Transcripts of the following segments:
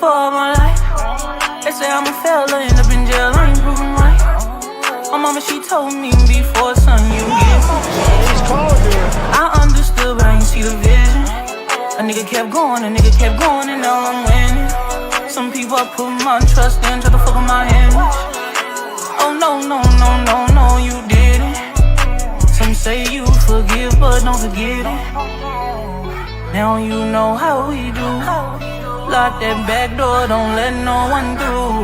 for all my life. They say I'm a failure, end up in jail, I ain't proving right. My mama, she told me before, son, you get I understood, but I ain't see the vision. A nigga kept going, and now I'm winning. Some people I put my trust in, try to fuck with my image. Oh no, you didn't. Some say you forgive, but don't forget it. Now you know how we do. Lock that back door, don't let no one through.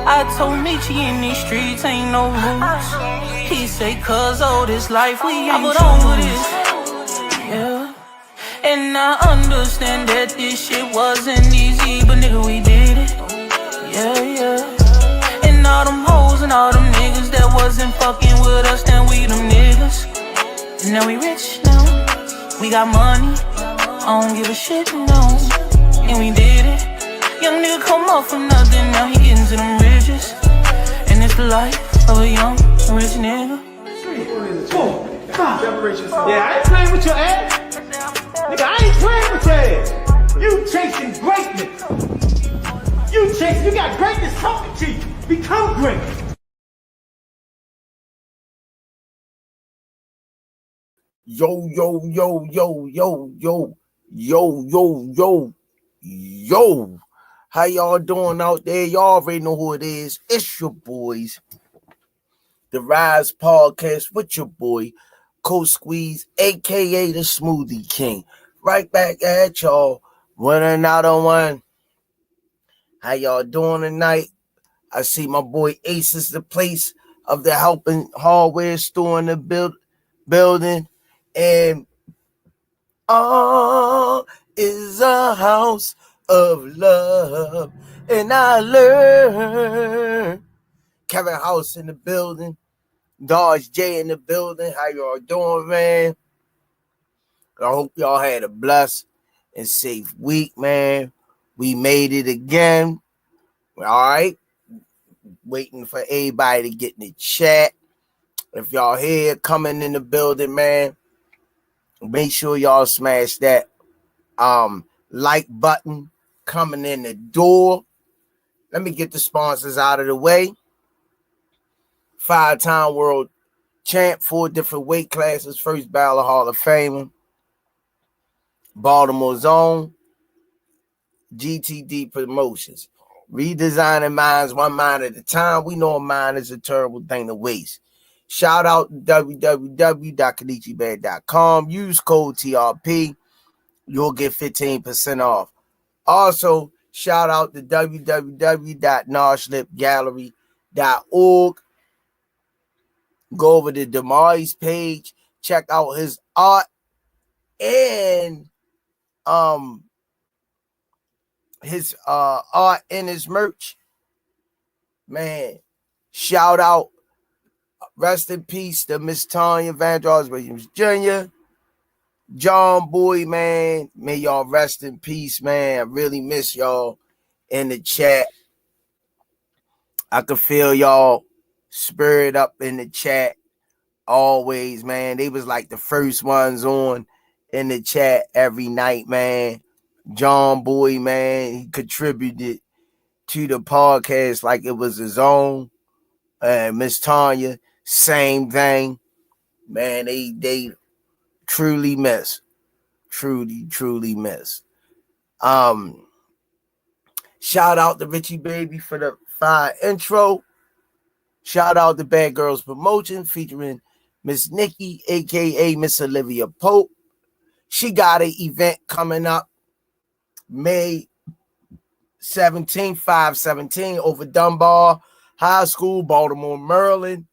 I told Michi in these streets ain't no rules. He say, cuz oh, this life we ain't put on with this. Yeah. And I understand that this shit wasn't easy, but nigga, we did it. Yeah. And all them hoes and all them niggas that wasn't fucking with us, then we them niggas. And now we rich now, we got money, I don't give a shit, no. And we did it. Young nigga come up from nothing, now he getting to them riches. And it's the life of a young, rich nigga. Yeah, I ain't playing with your ass. Nigga, I ain't playing with your ass. You chasing greatness. You got greatness talking to you. Become great. Yo. How y'all doing out there? Y'all already know who it is. It's your boys. The Rize Podcast with your boy, Coach Sqeeze, a.k.a. the Smoothie King. Right back at y'all. One another one. How y'all doing tonight? I see my boy Ace is the place of the helping hardware store in the building. And all is a house of love. And I learned. Kevin House in the building. Dodge J in the building. How y'all doing, man? I hope y'all had a blessed and safe week, man. We made it again. All right. Waiting for everybody to get in the chat. If y'all here coming in the building, man, make sure y'all smash that like button coming in the door. Let me get the sponsors out of the way. 5-time world champ, 4 different weight classes, first ballot Hall of Famer, Baltimore's own, GTD Promotions. Redesigning minds one mind at a time. We know a mind is a terrible thing to waste. Shout out to www.kanichibad.com. Use code TRP. You'll get 15% off. Also, shout out to www.narslipgallery.org. Go over to Damari's page. Check out his art and his art and his merch. Man, shout out. Rest in peace to Miss Tanya Vandross Williams Jr. John Boy, man. May y'all rest in peace, man. I really miss y'all in the chat. I could feel y'all spirit up in the chat always, man. They was like the first ones on in the chat every night, man. John Boy, man, he contributed to the podcast like it was his own. Miss Tanya, same thing. Man, they truly miss. Truly miss. Shout out to Richie Baby for the fire intro. Shout out to Bad Girls Promotion featuring Miss Nikki, a.k.a. Miss Olivia Pope. She got an event coming up May 17th, 5/17 over Dunbar High School, Baltimore, Maryland,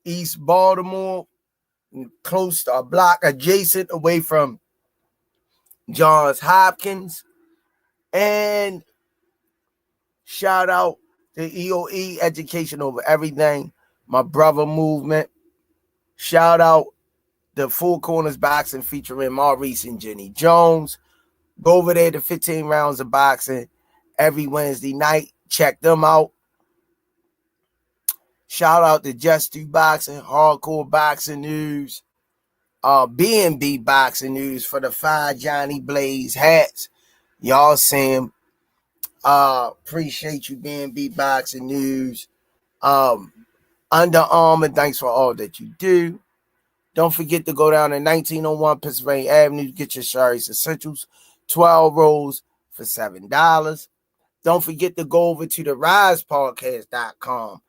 East Baltimore, close to a block adjacent away from Johns Hopkins. And shout out to EOE, Education Over Everything, my brother movement. Shout out the Four Corners Boxing featuring Maurice and Jenny Jones. Go over there to 15 rounds of boxing every Wednesday night. Check them out. Shout out to Just Do Boxing, Hardcore Boxing News, B&B Boxing News for the 5 Johnny Blaze hats. Y'all see him. Appreciate you being Beatboxing News. Under Armour, thanks for all that you do. Don't forget to go down to 1901 Pennsylvania Avenue to get your Shari's Essentials, 12 rolls for $7. Don't forget to go over to the RizePodcast.com.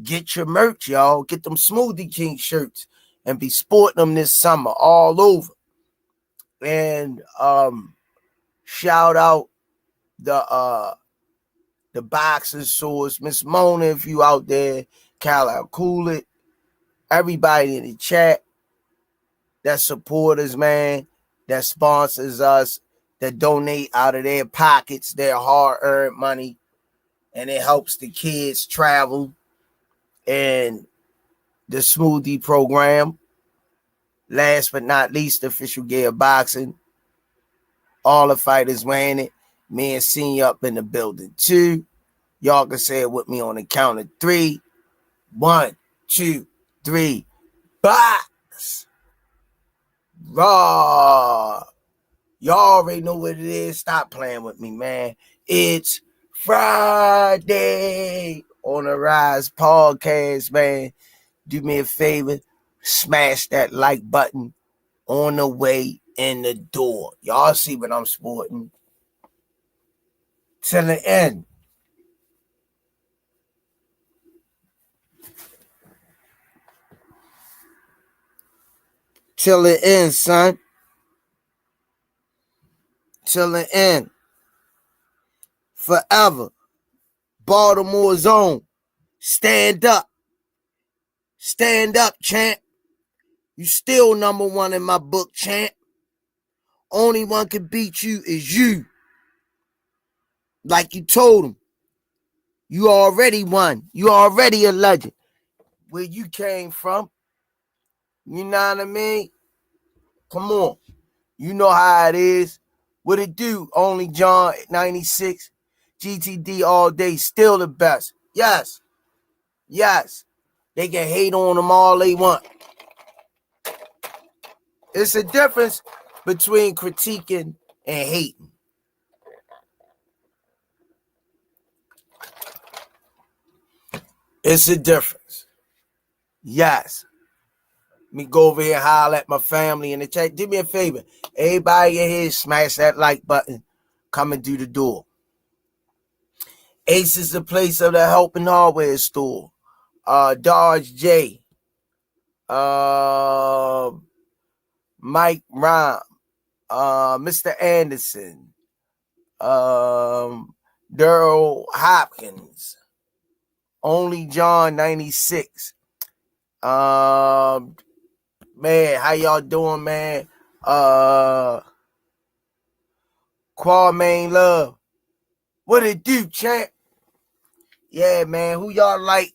Get your merch, y'all. Get them Smoothie King shirts and be sporting them this summer all over. And shout out the boxing source, Miss Mona, if you out there, Kyle Cool It, everybody in the chat that support us, man, that sponsors us, that donate out of their pockets, their hard-earned money, and it helps the kids travel and the smoothie program. Last but not least, the official gear of boxing. All the fighters wearing it. Me and Senior up in the building too. Y'all can say it with me on the count of 3. 1, 2, 3. Box. Raw. Y'all already know what it is. Stop playing with me, man. It's Friday on the Rize Podcast, man. Do me a favor. Smash that like button on the way in the door. Y'all see what I'm sporting. Till the end. Till the end, son. Till the end. Forever. Baltimore's own. Stand up. Stand up, champ. You still number one in my book, champ. Only one can beat you is you. Like you told him. You already won. You already a legend. Where you came from. You know what I mean? Come on. You know how it is. What it do? Only John 96. GTD all day. Still the best. Yes. Yes. They can hate on them all they want. It's a difference between critiquing and hating. It's a difference. Yes. Let me go over here and holler at my family in the chat. Do me a favor. Everybody in here, smash that like button. Come and do the door. Ace is the place of the helping hardware store. Dodge J. Mike Rhyme. Mr. Anderson. Daryl Hopkins. Only John 96. Man, how y'all doing, man? Qualmain Love. What it do, champ? Yeah, man. Who y'all like?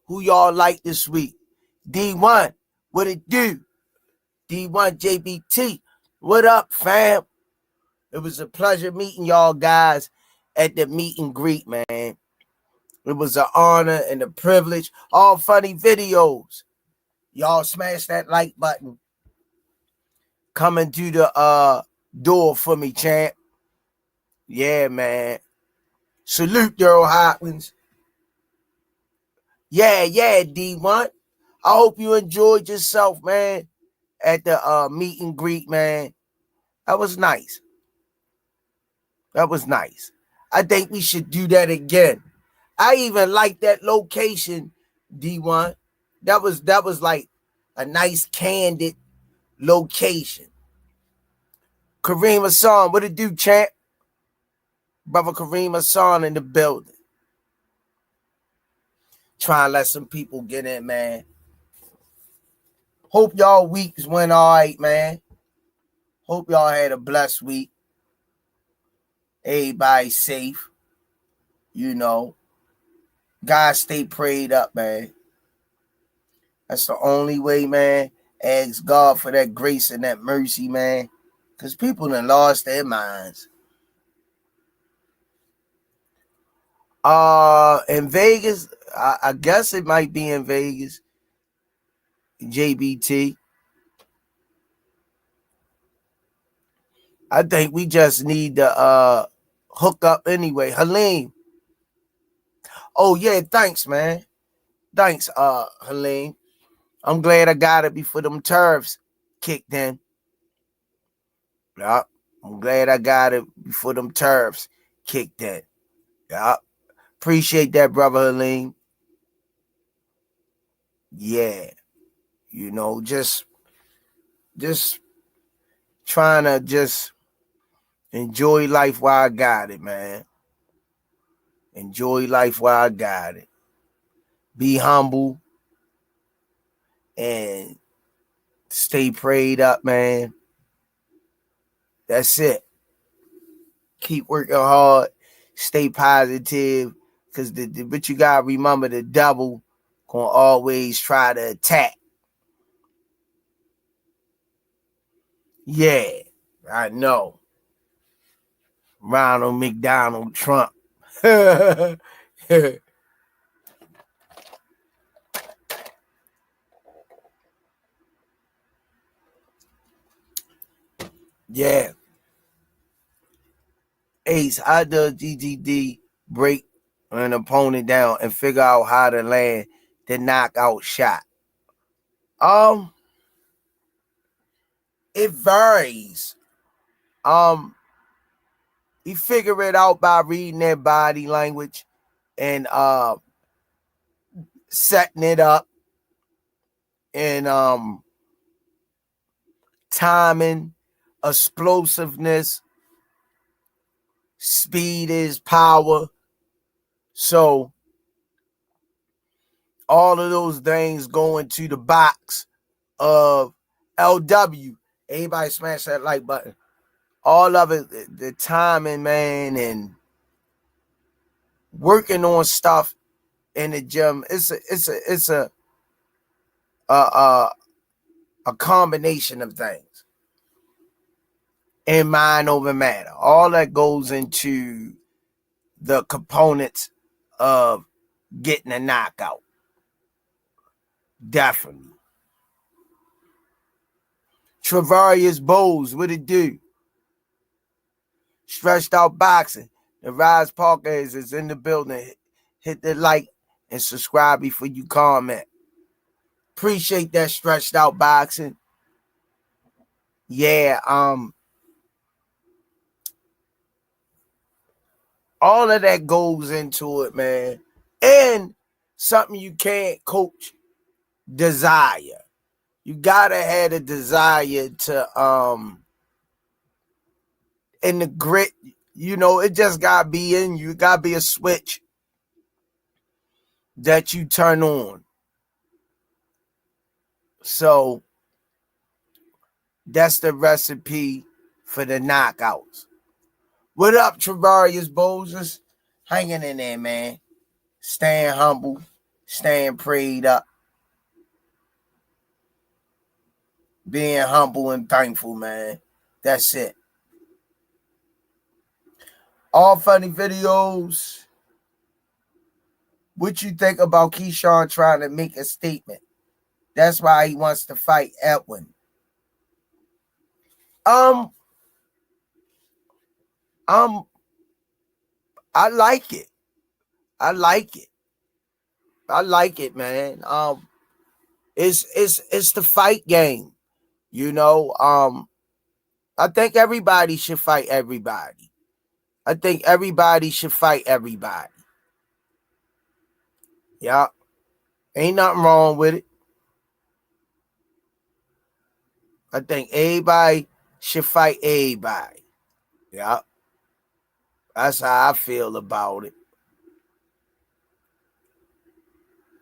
Who y'all like this week? D1. What it do? D1 JBT. What up, fam? It was a pleasure meeting y'all guys at the meet and greet, man. It was an honor and a privilege. All funny videos. Y'all smash that like button. Come and do the door for me, champ. Yeah, man. Salute, Daryl Hopkins. Yeah, D1. I hope you enjoyed yourself, man, at the meet and greet, man. That was nice. That was nice. I think we should do that again. I even like that location, D1. That was like a nice, candid location. Kareem Hassan, what it do, champ? Brother Kareem Hassan in the building. Trying to let some people get in, man. Hope y'all weeks went all right, man. Hope y'all had a blessed week. Everybody safe. You know. God stay prayed up, man. That's the only way, man. Ask God for that grace and that mercy, man. Because people done lost their minds. In Vegas, I guess it might be in Vegas. JBT. I think we just need to hook up anyway. Halim. Oh yeah, thanks, man. Thanks, Halim. I'm glad I got it before them turfs kicked in. Yeah. I'm glad I got it before them turfs kicked in. Yeah. Appreciate that, brother Halim. Yeah. You know, just trying to just enjoy life while I got it, man. Enjoy life while I got it. Be humble and stay prayed up, man. That's it. Keep working hard. Stay positive. But you gotta remember the devil gonna always try to attack. Yeah, I know. Ronald McDonald Trump. Yeah. Ace, how does GGD break an opponent down and figure out how to land the knockout shot? It varies. You figure it out by reading their body language and setting it up and timing, explosiveness, speed is power. So all of those things go into the box of LW. Everybody smash that like button. All of it, the timing, man, and working on stuff in the gym. It's a combination of things. And mind over matter. All that goes into the components of getting a knockout. Definitely. Travarius Bowles, what it do? Stretched Out Boxing. The Rize Podcast is in the building. Hit the like and subscribe before you comment. Appreciate that, Stretched Out Boxing. Yeah, all of that goes into it, man. And something you can't coach, desire. You gotta have a desire to and the grit, you know, it just gotta be in you. It gotta be a switch that you turn on. So that's the recipe for the knockouts. What up, Travarius Bowles? Hanging in there, man. Staying humble, staying prayed up. Being humble and thankful, man. That's it. All funny videos. What you think about Keyshawn trying to make a statement? That's why he wants to fight Edwin. I like it. I like it. I like it, man. It's the fight game. You know, I think everybody should fight everybody. I think everybody should fight everybody. Yeah. Ain't nothing wrong with it. I think everybody should fight everybody. Yeah. That's how I feel about it.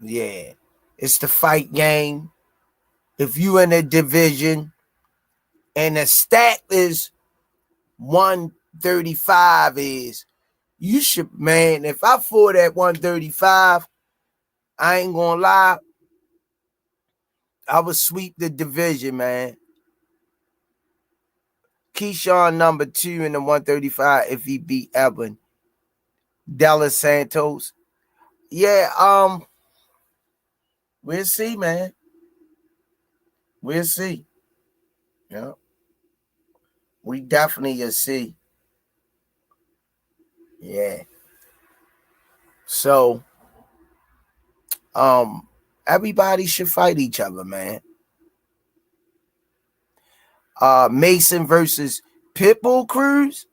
Yeah. It's the fight game. If you in a division and the stat is 135 is, you should, man, if I fought at 135, I ain't gonna lie, I would sweep the division, man. Keyshawn number 2 in the 135 if he beat Evan. Della Santos. Yeah, we'll see, man. We'll see. Yeah. We definitely will see. Yeah. So, everybody should fight each other, man. Mason versus Pitbull Cruz.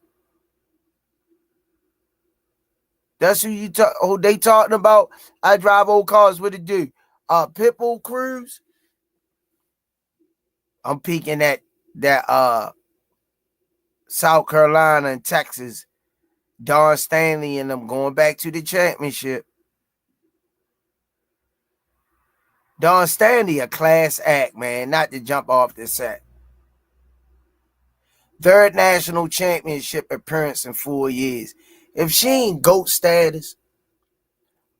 That's who they talking about. I drive old cars. What it do? Pitbull Cruz. I'm peeking at that South Carolina and Texas. Don Stanley and them going back to the championship. Don Stanley, a class act, man, not to jump off the set. Third national championship appearance in 4 years. If she ain't GOAT status,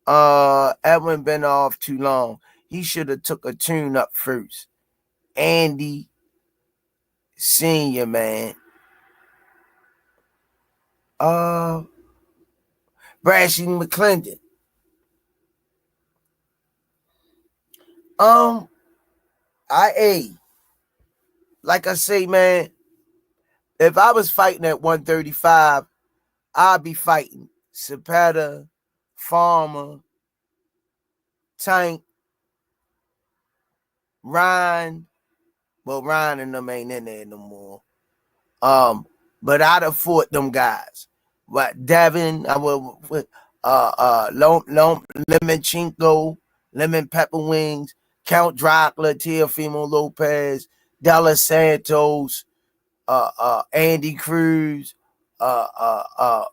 Edwin been off too long. He should have took a tune up first. Andy Senior, man. Brashy McClendon. Like I say, man, if I was fighting at 135, I'd be fighting Cepeda, Farmer, Tank, Ryan. Well, Ryan and them ain't in there no more. But I'd have fought them guys. What Devin, I would Lemonchenko, Lemon Pepper Wings, Count Dracula, Teofimo Lopez, Della Santos, Andy Cruz, the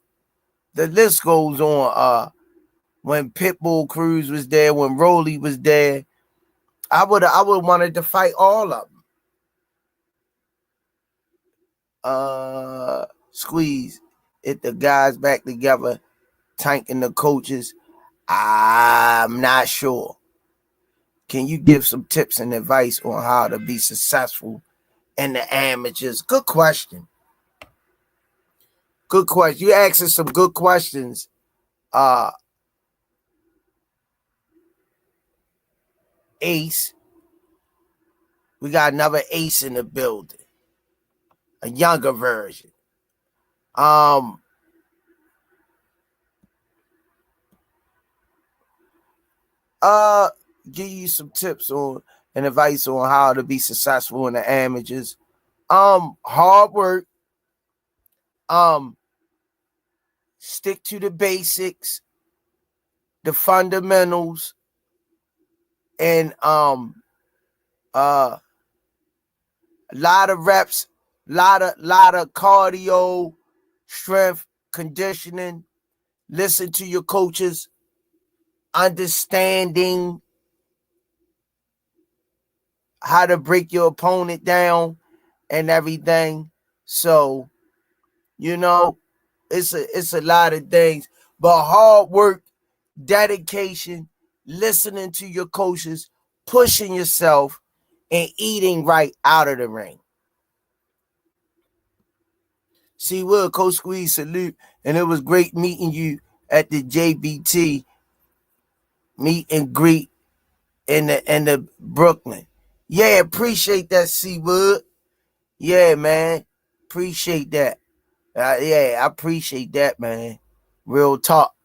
list goes on. When Pitbull Cruz was there, when Rolly was there, I would wanted to fight all of them. Sqeeze, if the guys back together, Tank and the coaches, I'm not sure. Can you give some tips and advice on how to be successful in the amateurs? Good question. Good question. You asking some good questions. Ace. We got another Ace in the building. A younger version. Give you some tips on and advice on how to be successful in the amateurs. Hard work. Stick to the basics, the fundamentals, and a lot of reps, lot of cardio, strength, conditioning. Listen to your coaches, understanding how to break your opponent down and everything. So, it's a lot of things, but hard work, dedication, listening to your coaches, pushing yourself, and eating right out of the ring. See, Will, Coach Sqeeze, salute, and it was great meeting you at the JBT meet and greet in the Brooklyn. Yeah, appreciate that, C Wood. Yeah, man, appreciate that. Yeah, I appreciate that, man. Real talk.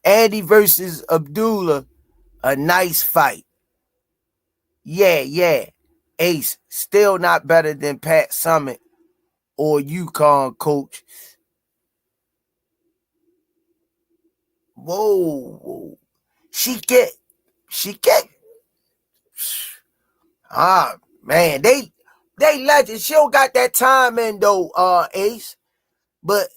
Andy versus Abdullah, a nice fight. Yeah. Ace, still not better than Pat Summitt or UConn coach. Whoa. She get. Man, they legends. She don't got that time in though, Ace. But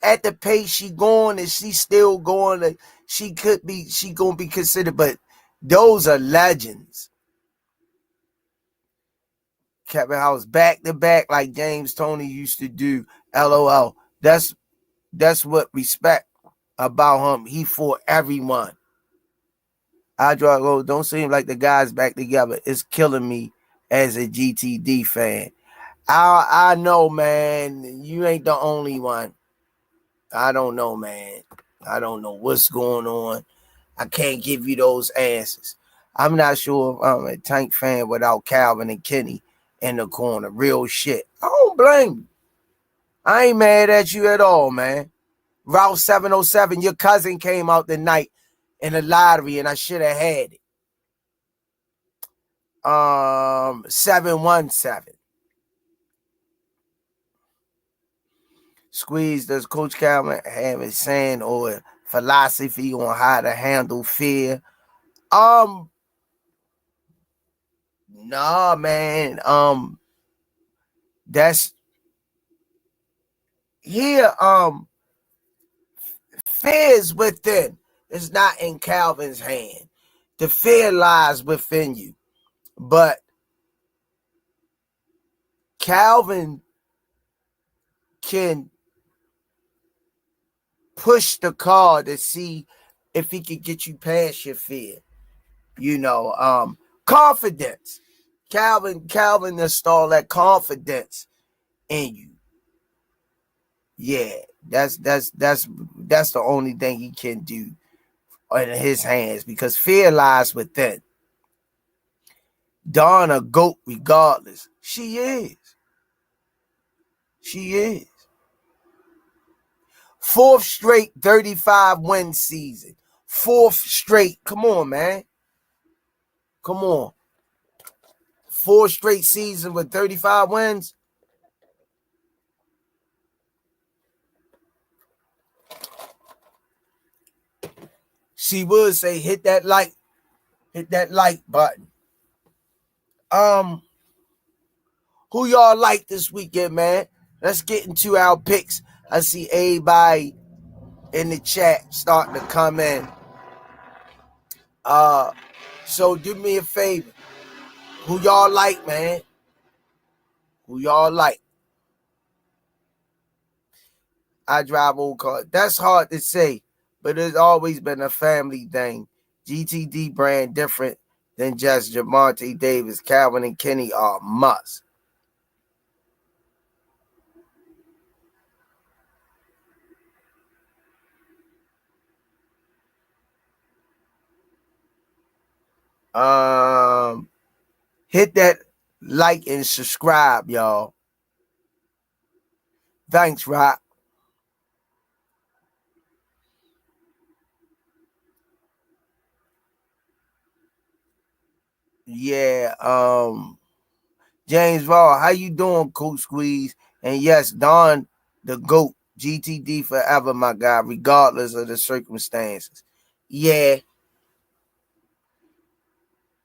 at the pace she going and she still going, she gonna be considered, but those are legends. Kevin House back to back like James Toney used to do. LOL. That's what respect about him. He fought everyone. I draw don't seem like the guys back together. It's killing me as a GTD fan. I know, man. You ain't the only one. I don't know, man. I don't know what's going on. I can't give you those answers. I'm not sure if I'm a Tank fan without Calvin and Kenny in the corner. Real shit. I don't blame you. I ain't mad at you at all, man. Route 707, your cousin came out the night in the lottery, and I should have had it. 717. Sqeeze, does Coach Calvin have a saying or philosophy on how to handle fear? Nah, man. That's here. Fear is within. It's not in Calvin's hand. The fear lies within you. But Calvin can push the card to see if he can get you past your fear. Confidence. Calvin install that confidence in you. Yeah, that's the only thing he can do in his hands, because fear lies within. Dawn a GOAT regardless. She is. Fourth straight 35-win season. Fourth straight. Come on, man. Come on. 4 straight seasons with 35 wins. She would say hit that like button. Who y'all like this weekend, man? Let's get into our picks. I see everybody in the chat starting to come in. So do me a favor. Who y'all like, man? Who y'all like? I drive old cars. That's hard to say, but it's always been a family thing. GTD brand different than just Jamonte Davis. Calvin and Kenny are must. Hit that like and subscribe, y'all. Thanks, Rock. Yeah, James Raw, how you doing, Coach Sqeeze? And yes, Don the GOAT, GTD forever, my guy, regardless of the circumstances. Yeah.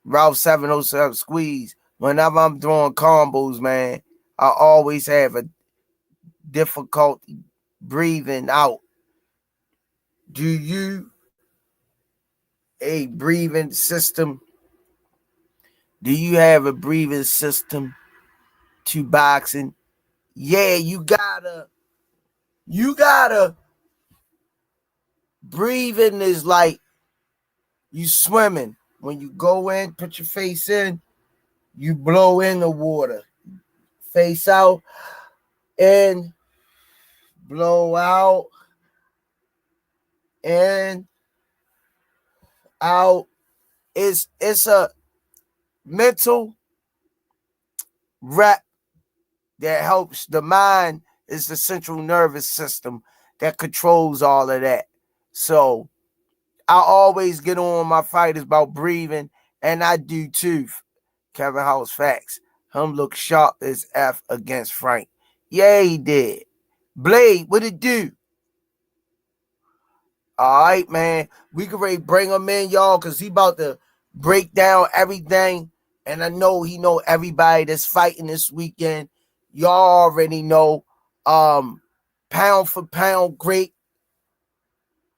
Route 707 Sqeeze. Whenever I'm throwing combos, man, I always have a difficulty breathing out. Do you a breathing system? Do you have a breathing system to boxing? Yeah, you gotta breathing is like you swimming. When you go in, put your face in, you blow in the water. Face out and blow out and out. It's a mental rep that helps the mind. Is the central nervous system that controls all of that. So I always get on my fighters about breathing, and I do too. Kevin House facts. Him look sharp as F against Frank. Yeah, he did. Blade, what it do? All right, man. We can ready bring him in, y'all, because he about to break down everything. And I know he know everybody that's fighting this weekend. Y'all already know. Pound for pound, great.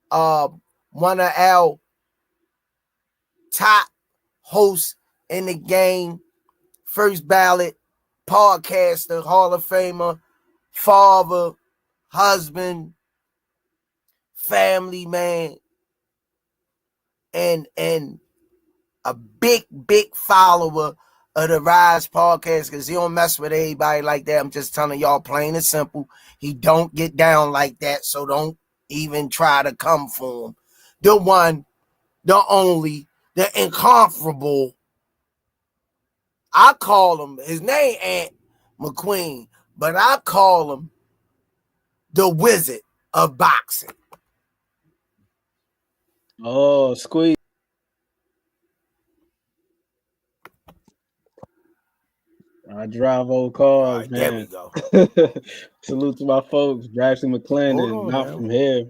One of our top hosts in the game. First ballot podcaster, Hall of Famer, father, husband, family man, and a big follower of the Rize podcast, because he don't mess with anybody like that. I'm just telling y'all plain and simple. He don't get down like that, so don't even try to come for him. The one, the only, the incomparable. I call him, his name ain't McQueen, but I call him the wizard of boxing. Oh, Sqeeze. I drive old All cars, right, there we man. go. Salute to my folks, Braxton Hold McClendon, on not now. from here.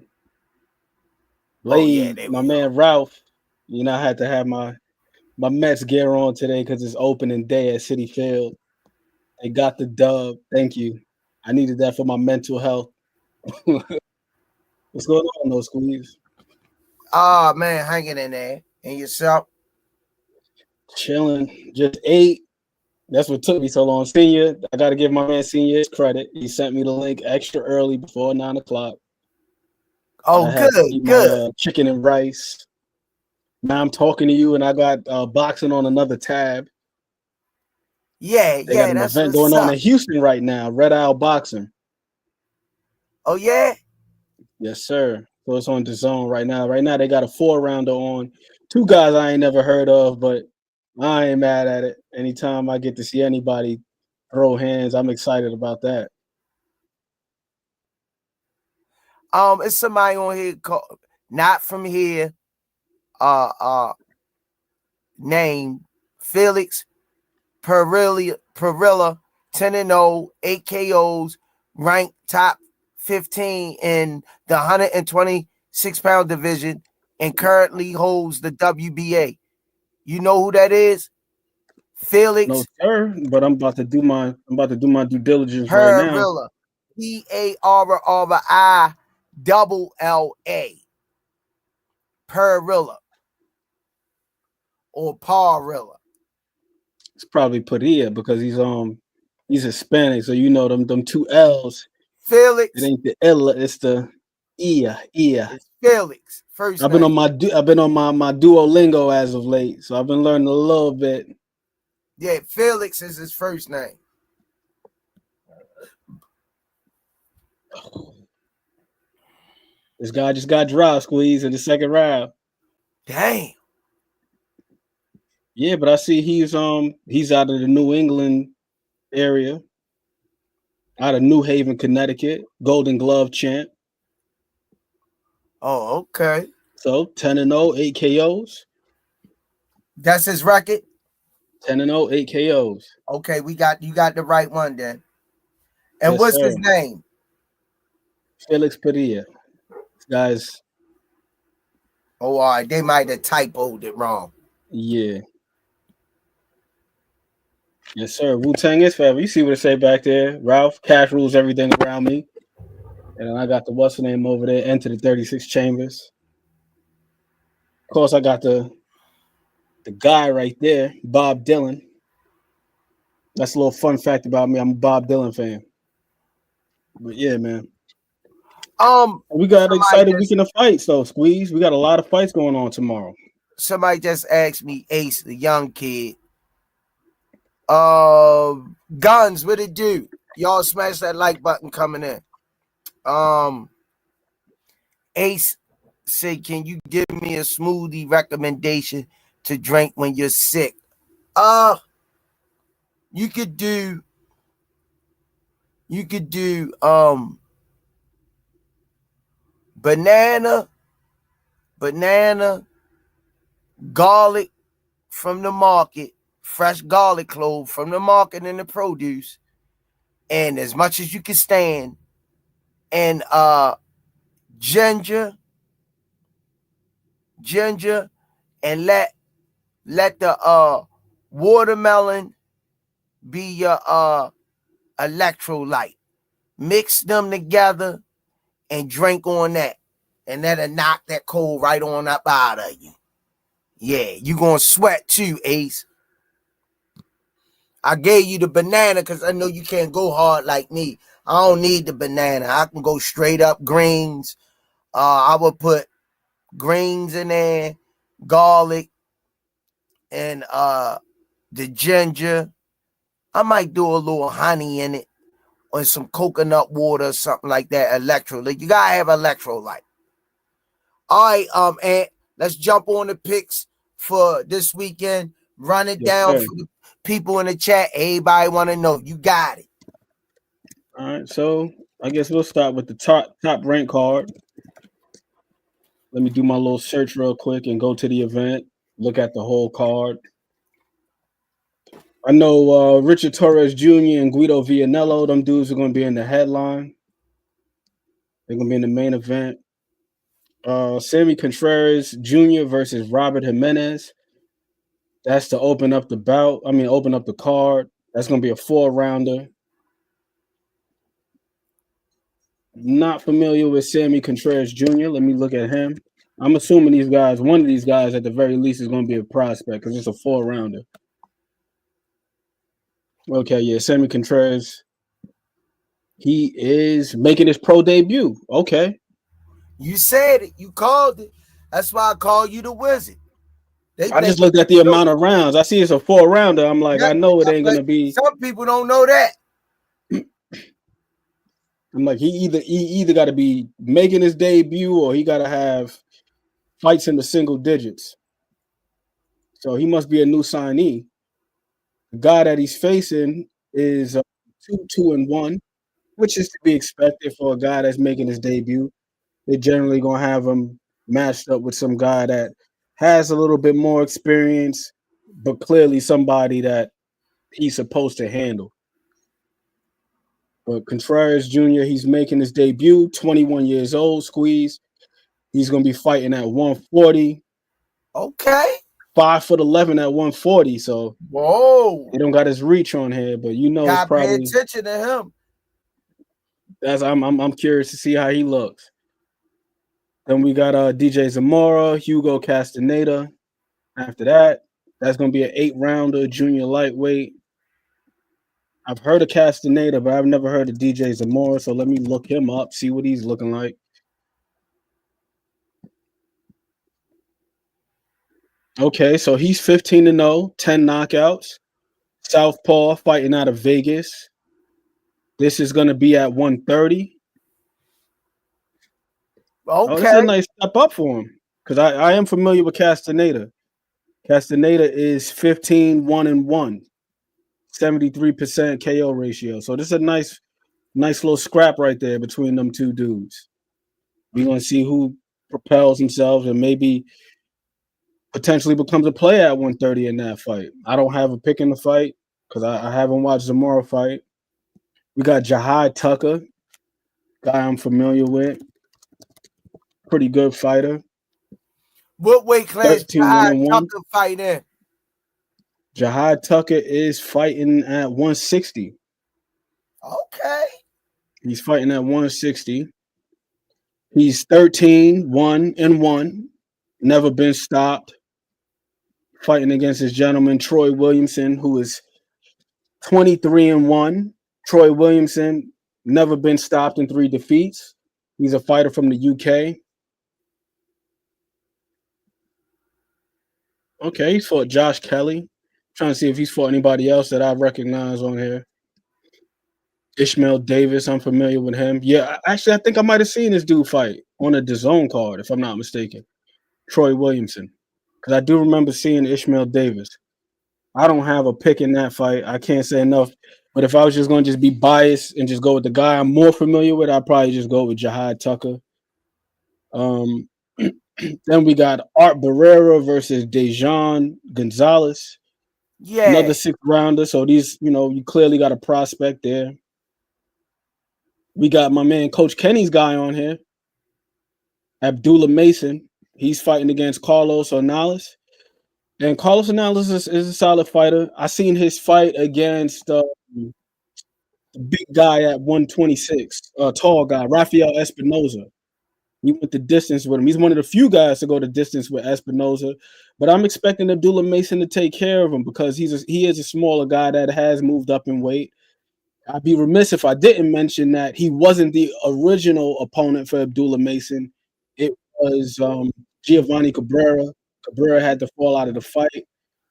Oh yeah, Blade, there my we go. man Ralph. You know, I had to have my Mets gear on today because it's opening day at Citi Field. They got the dub. Thank you. I needed that for my mental health. What's going on, though, Sqeeze? Ah man, hanging in there. And yourself? Chilling. Just ate. That's what took me so long. Senior, I got to give my man Senior his credit. He sent me the link extra early before 9 o'clock. Oh, I had to eat my good. chicken and rice. Now I'm talking to you, and I got boxing on another tab. Yeah, They got an that's event what's going on up. in Houston right now, Red Isle Boxing. Oh yeah? Yes, sir. So it's on the zone right now. Right now, they got a 4-rounder on. 2 guys I ain't never heard of, but I ain't mad at it. Anytime I get to see anybody throw hands, I'm excited about that. It's somebody on here not from here, named Felix Perilla, 10-0, 8 KOs, ranked top 15 in the 126-pound division, and currently holds the WBA. You know who that is? Felix No, sir. But I'm about to do my due diligence right now. Perilla. Parrilla. Perilla. Or Parrilla. It's probably Padilla because he's Hispanic, so you know them 2 L's. Felix. It ain't the L, it's the Ia. It's Felix. First I've name. been on my Duolingo as of late, so I've been learning a little bit. Yeah, Felix is his first name. This guy just got dropped, Sqeeze, in the second round. Damn. Yeah, but I see he's out of the New England area, out of New Haven, Connecticut, Golden Glove champ. Oh, okay. So 10-0, 8 KOs. That's his record. 10-0, 8 KOs. Okay, you got the right one then. And Yes, what's sir. his name? Felix Padilla. This guy's. Oh, all right. They might have typoed it wrong. Yeah. Yes, sir. Wu-Tang is forever. You see what it say back there. Ralph, cash rules everything around me. And then I got the what's the name over there, Enter the 36 Chambers. Of course, I got the guy right there, Bob Dylan. That's a little fun fact about me. I'm a Bob Dylan fan. But yeah, man. We got an exciting weekend of fights, though, Sqeeze. We got a lot of fights going on tomorrow. Somebody just asked me, Ace, the young kid. Guns, what it do? Y'all smash that like button coming in. Ace said, can you give me a smoothie recommendation to drink when you're sick? You could do banana, garlic from the market, fresh garlic clove from the market and the produce, and as much as you can stand, and ginger, and let the watermelon be your electrolyte. Mix them together and drink on that, and that'll knock that cold right on up out of you. Yeah, you gonna sweat too, Ace. I gave you the banana because I know you can't go hard like me. I don't need the banana. I can go straight up greens. I would put greens in there, garlic, and the ginger. I might do a little honey in it or some coconut water or something like that. Electrolyte. You gotta have electrolyte. All right, Ant, let's jump on the picks for this weekend. Run it down for the people in the chat. Everybody want to know. You got it. All right, so I guess we'll start with the top ranked card. Let me do my little search real quick and go to the event. Look at the whole card. I know Richard Torres Jr. and Guido Vianello, them dudes are going to be in the headline. They're going to be in the main event. Sammy Contreras Jr. versus Robert Jimenez. That's to open up the bout. I mean, open up the card. That's going to be a 4-rounder. Not familiar with Sammy Contreras Jr. Let me look at him. I'm assuming these guys, one of these guys at the very least, is going to be a prospect because it's a 4-rounder. Okay, yeah, Sammy Contreras. He is making his pro debut. Okay. You said it. You called it. That's why I called you the Wizard. I just looked at the amount of rounds. I see it's a 4-rounder. I'm like, I know it ain't going to be. Some people don't know that. I'm like, he either got to be making his debut or he got to have fights in the single digits. So he must be a new signee. The guy that he's facing is 2-2-1, which is to be expected for a guy that's making his debut. They're generally going to have him matched up with some guy that has a little bit more experience, but clearly somebody that he's supposed to handle. But Contreras Jr., he's making his debut, 21 years old, Sqeeze. He's going to be fighting at 140. Okay. 5'11" at 140. So whoa, they don't got his reach on here, but you know, it's probably pay attention to him. That's I'm curious to see how he looks. Then we got DJ Zamora, Hugo Castaneda. After that, that's going to be an 8-rounder, junior lightweight. I've heard of Castaneda, but I've never heard of DJ Zamora, so let me look him up, see what he's looking like. Okay, so he's 15-0, 10 knockouts. Southpaw fighting out of Vegas. This is going to be at 130. Okay. Oh, this is a nice step up for him because I am familiar with Castaneda. Castaneda is 15-1-1, 73% KO ratio. So this is a nice little scrap right there between them two dudes. We're going to see who propels themselves and maybe potentially becomes a player at 130 in that fight. I don't have a pick in the fight because I haven't watched Zamora fight. We got Jihad Tucker, guy I'm familiar with. Pretty good fighter. What weight class Jihad Tucker fight in? Jihad Tucker is fighting at 160. Okay. He's fighting at 160. He's 13-1-1. Never been stopped. Fighting against his gentleman, Troy Williamson, who is 23-1. Troy Williamson, never been stopped in 3 defeats. He's a fighter from the UK. Okay, he's fought Josh Kelly. I'm trying to see if he's fought anybody else that I recognize on here. Ishmael Davis, I'm familiar with him. Yeah, actually, I think I might have seen this dude fight on a DAZN card, if I'm not mistaken. Troy Williamson. Because I do remember seeing Ishmael Davis. I don't have a pick in that fight. I can't say enough. But if I was just going to just be biased and just go with the guy I'm more familiar with, I'd probably just go with Jihad Tucker. Then we got Art Barrera versus Dejan Gonzalez. Yeah. Another 6-rounder. So these, you clearly got a prospect there. We got my man Coach Kenny's guy on here. Abdullah Mason. He's fighting against Carlos Ornales. And Carlos Ornales is a solid fighter. I seen his fight against the big guy at 126, tall guy, Rafael Espinoza. He went the distance with him. He's one of the few guys to go the distance with Espinoza. But I'm expecting Abdullah Mason to take care of him because he is a smaller guy that has moved up in weight. I'd be remiss if I didn't mention that he wasn't the original opponent for Abdullah Mason. It was Giovanni Cabrera. Cabrera had to fall out of the fight. If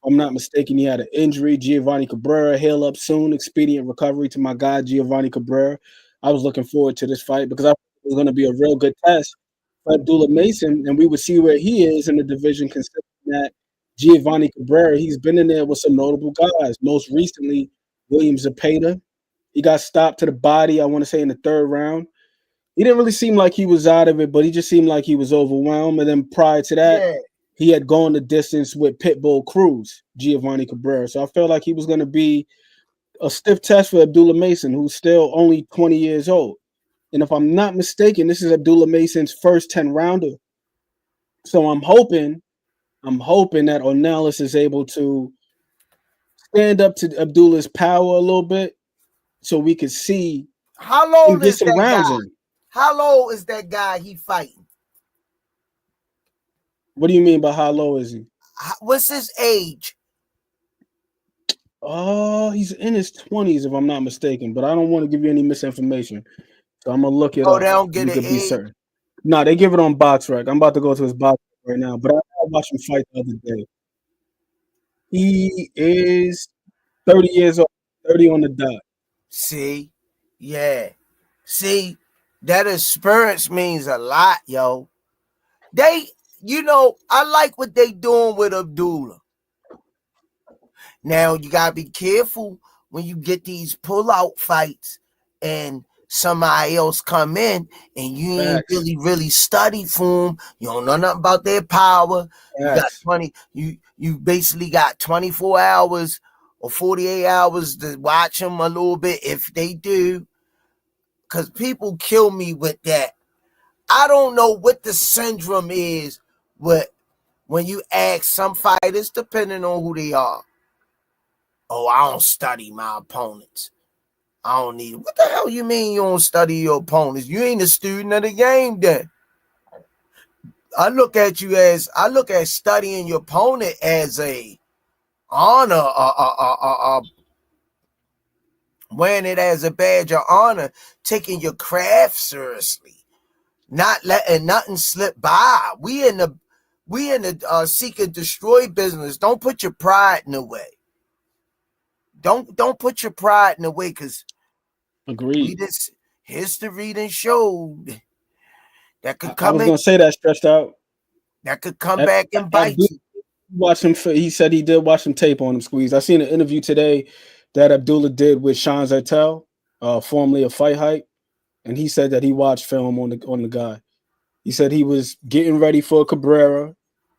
I'm not mistaken, he had an injury. Giovanni Cabrera, hail up soon. Expedient recovery to my guy, Giovanni Cabrera. I was looking forward to this fight because I thought it was going to be a real good test for Abdullah Mason, and we would see where he is in the division, considering that Giovanni Cabrera, he's been in there with some notable guys. Most recently, William Zepeda. He got stopped to the body, I want to say, in the third round. He didn't really seem like he was out of it, but he just seemed like he was overwhelmed. And then prior to that, Yeah. he had gone the distance with Pitbull Cruz, Giovanni Cabrera. So I felt like he was going to be a stiff test for Abdullah Mason, who's still only 20 years old. And if I'm not mistaken, this is Abdullah Mason's first 10-rounder. So I'm hoping that Ornelas is able to stand up to Abdullah's power a little bit so we could see How him old get is some that rounds guy? in. How old is that guy he fighting? What do you mean by how low is he? What's his age? Oh, he's in his 20s, if I'm not mistaken, but I don't want to give you any misinformation. So I'm going to look it Oh, up. they don't get You an could be age? certain. No, they give it on BoxRec. I'm about to go to his box right now, but I watched him fight the other day. He is 30 years old, 30 on the dot. See? Yeah. See? That experience means a lot, yo. I like what they doing with Abdullah. Now, you got to be careful when you get these pull-out fights and somebody else come in and you ain't Facts. really studied for them. You don't know nothing about their power. You got Facts. 20. You basically got 24 hours or 48 hours to watch them a little bit if they do. Because people kill me with that. I don't know what the syndrome is with when you ask some fighters, depending on who they are. Oh, I don't study my opponents. I don't need it. What the hell you mean you don't study your opponents? You ain't a student of the game then. I look at studying your opponent as a honor, wearing it as a badge of honor, taking your craft seriously, not letting nothing slip by. We in the seek and destroy business. Don't put your pride in the way. Don't put your pride in the way, because Agreed. history done showed that could I come was in, going to say that stretched out. that could come back and bite Abdullah you. watched him. He said he did watch some tape on him, Squeeze. I seen an interview today that Abdullah did with Sean Zartel, formerly of Fight Hype, and he said that he watched film on the guy. He said he was getting ready for Cabrera.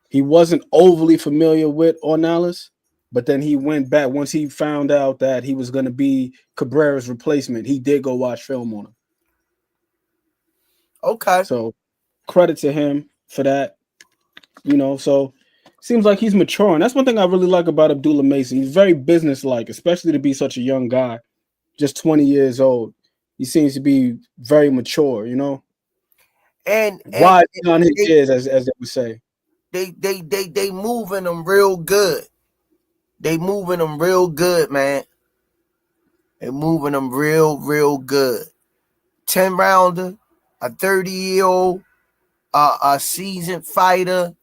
He wasn't overly familiar with Ornelas, but then he went back once he found out that he was going to be Cabrera's replacement. He did go watch film on him. Okay. So credit to him for that. So seems like he's maturing. That's one thing I really like about Abdullah Mason. He's very businesslike, especially to be such a young guy, just 20 years old. He seems to be very mature, And wise on his years, as they would say. they moving them real good. They moving them real good, man. They moving them real good. 10-rounder, a 30-year-old, a seasoned fighter.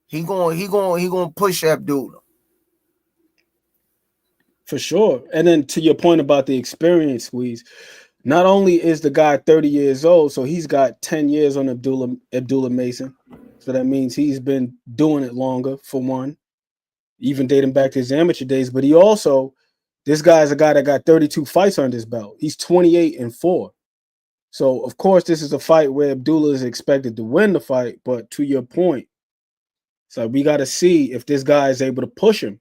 He going push Abdullah. For sure. And then to your point about the experience, Squeeze, not only is the guy 30 years old, so he's got 10 years on Abdullah Mason. So that means he's been doing it longer, for one, even dating back to his amateur days. But this guy is a guy that got 32 fights under his belt. He's 28-4. So, of course, this is a fight where Abdullah is expected to win the fight. But to your point, so we got to see if this guy is able to push him,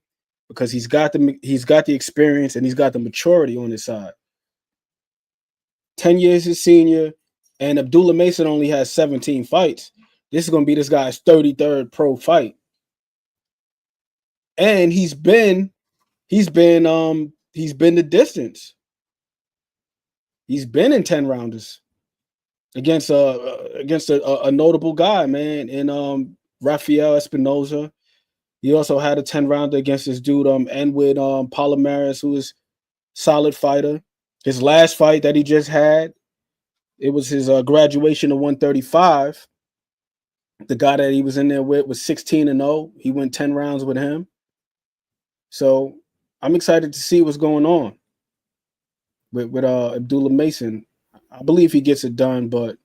because he's got the experience and he's got the maturity on his side. 10 years his senior, and Abdullah Mason only has 17 fights. This is going to be this guy's 33rd pro fight. And he's been the distance. He's been in 10 rounders against a notable guy, man, in Rafael Espinoza. He also had a 10-rounder against this dude, Enwid Palomares, who is solid fighter. His last fight that he just had, it was his graduation to 135. The guy that he was in there with was 16-0. He went 10 rounds with him. So I'm excited to see what's going on with Abdullah Mason. I believe he gets it done, but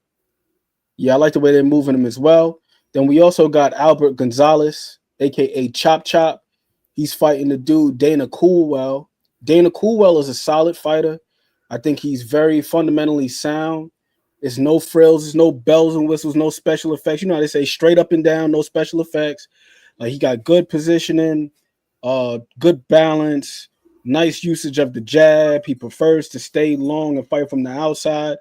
yeah, I like the way they're moving him as well. Then we also got Albert Gonzalez, aka Chop Chop. He's fighting the dude Dana Coolwell. Dana Coolwell is a solid fighter. I think he's very fundamentally sound. It's no frills, it's no bells and whistles, no special effects. You know how they say straight up and down, no special effects. He got good positioning, good balance, nice usage of the jab. He prefers to stay long and fight from the outside.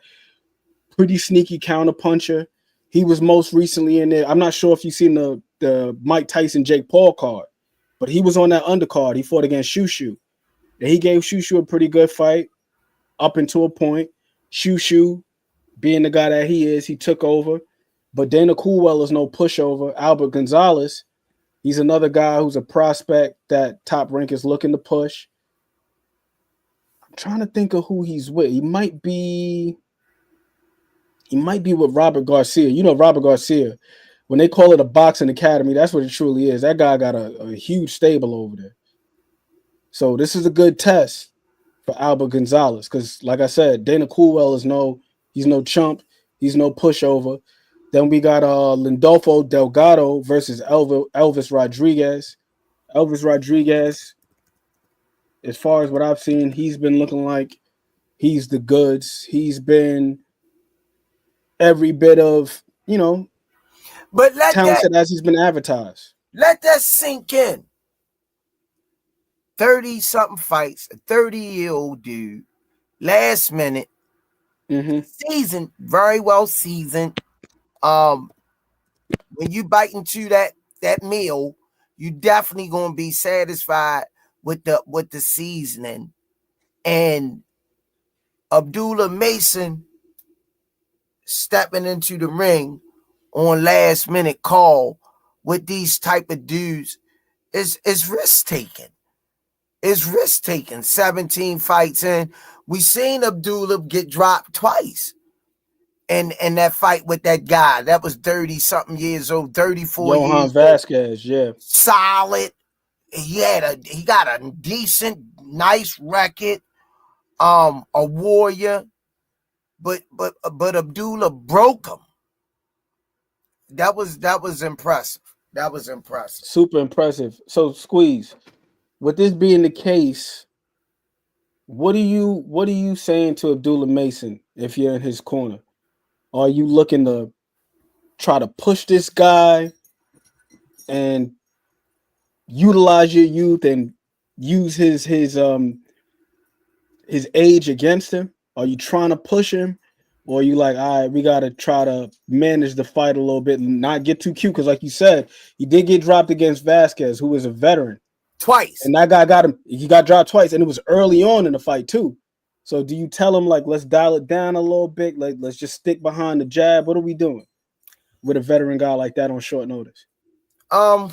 Pretty sneaky counter puncher. He was most recently in there. I'm not sure if you've seen the Mike Tyson Jake Paul card, but he was on that undercard. He fought against Shushu. And he gave Shushu a pretty good fight up until a point. Shushu, being the guy that he is, he took over. But Dana Coolwell is no pushover. Albert Gonzalez, he's another guy who's a prospect that Top Rank is looking to push. I'm trying to think of who he's with. He might be with Robert Garcia. You know Robert Garcia. When they call it a boxing academy, that's what it truly is. That guy got a huge stable over there. So this is a good test for Albert Gonzalez because, like I said, Dana Coolwell he's no chump. He's no pushover. Then we got Lindolfo Delgado versus Elvis Rodriguez. Elvis Rodriguez, as far as what I've seen, he's been looking like he's the goods. He's been every bit of, But talented as he's been advertised. Let that sink in. 30-something fights, a 30-year-old dude, last minute, seasoned, very well seasoned. When you bite into that meal, you definitely gonna be satisfied with the seasoning. And Abdullah Mason stepping into the ring on last minute call with these type of dudes is risk taking. It's risk taking. 17 fights in. We seen Abdullah get dropped twice. And that fight with that guy, that was 30-something years old, 34 Johan years Vasquez, old. yeah. Solid. He got a decent, nice record. A warrior. But Abdullah broke him. That was impressive. That was impressive. Super impressive. So Sqeeze, with this being the case, what are you saying to Abdullah Mason if you're in his corner? Are you looking to try to push this guy and utilize your youth and use his age against him? Are you trying to push him? Or are you like, all right, we got to try to manage the fight a little bit and not get too cute? Because like you said, he did get dropped against Vasquez, who was a veteran. Twice. And that guy got him. He got dropped twice, and it was early on in the fight too. So do you tell him, like, let's dial it down a little bit? Like, let's just stick behind the jab? What are we doing with a veteran guy like that on short notice? We're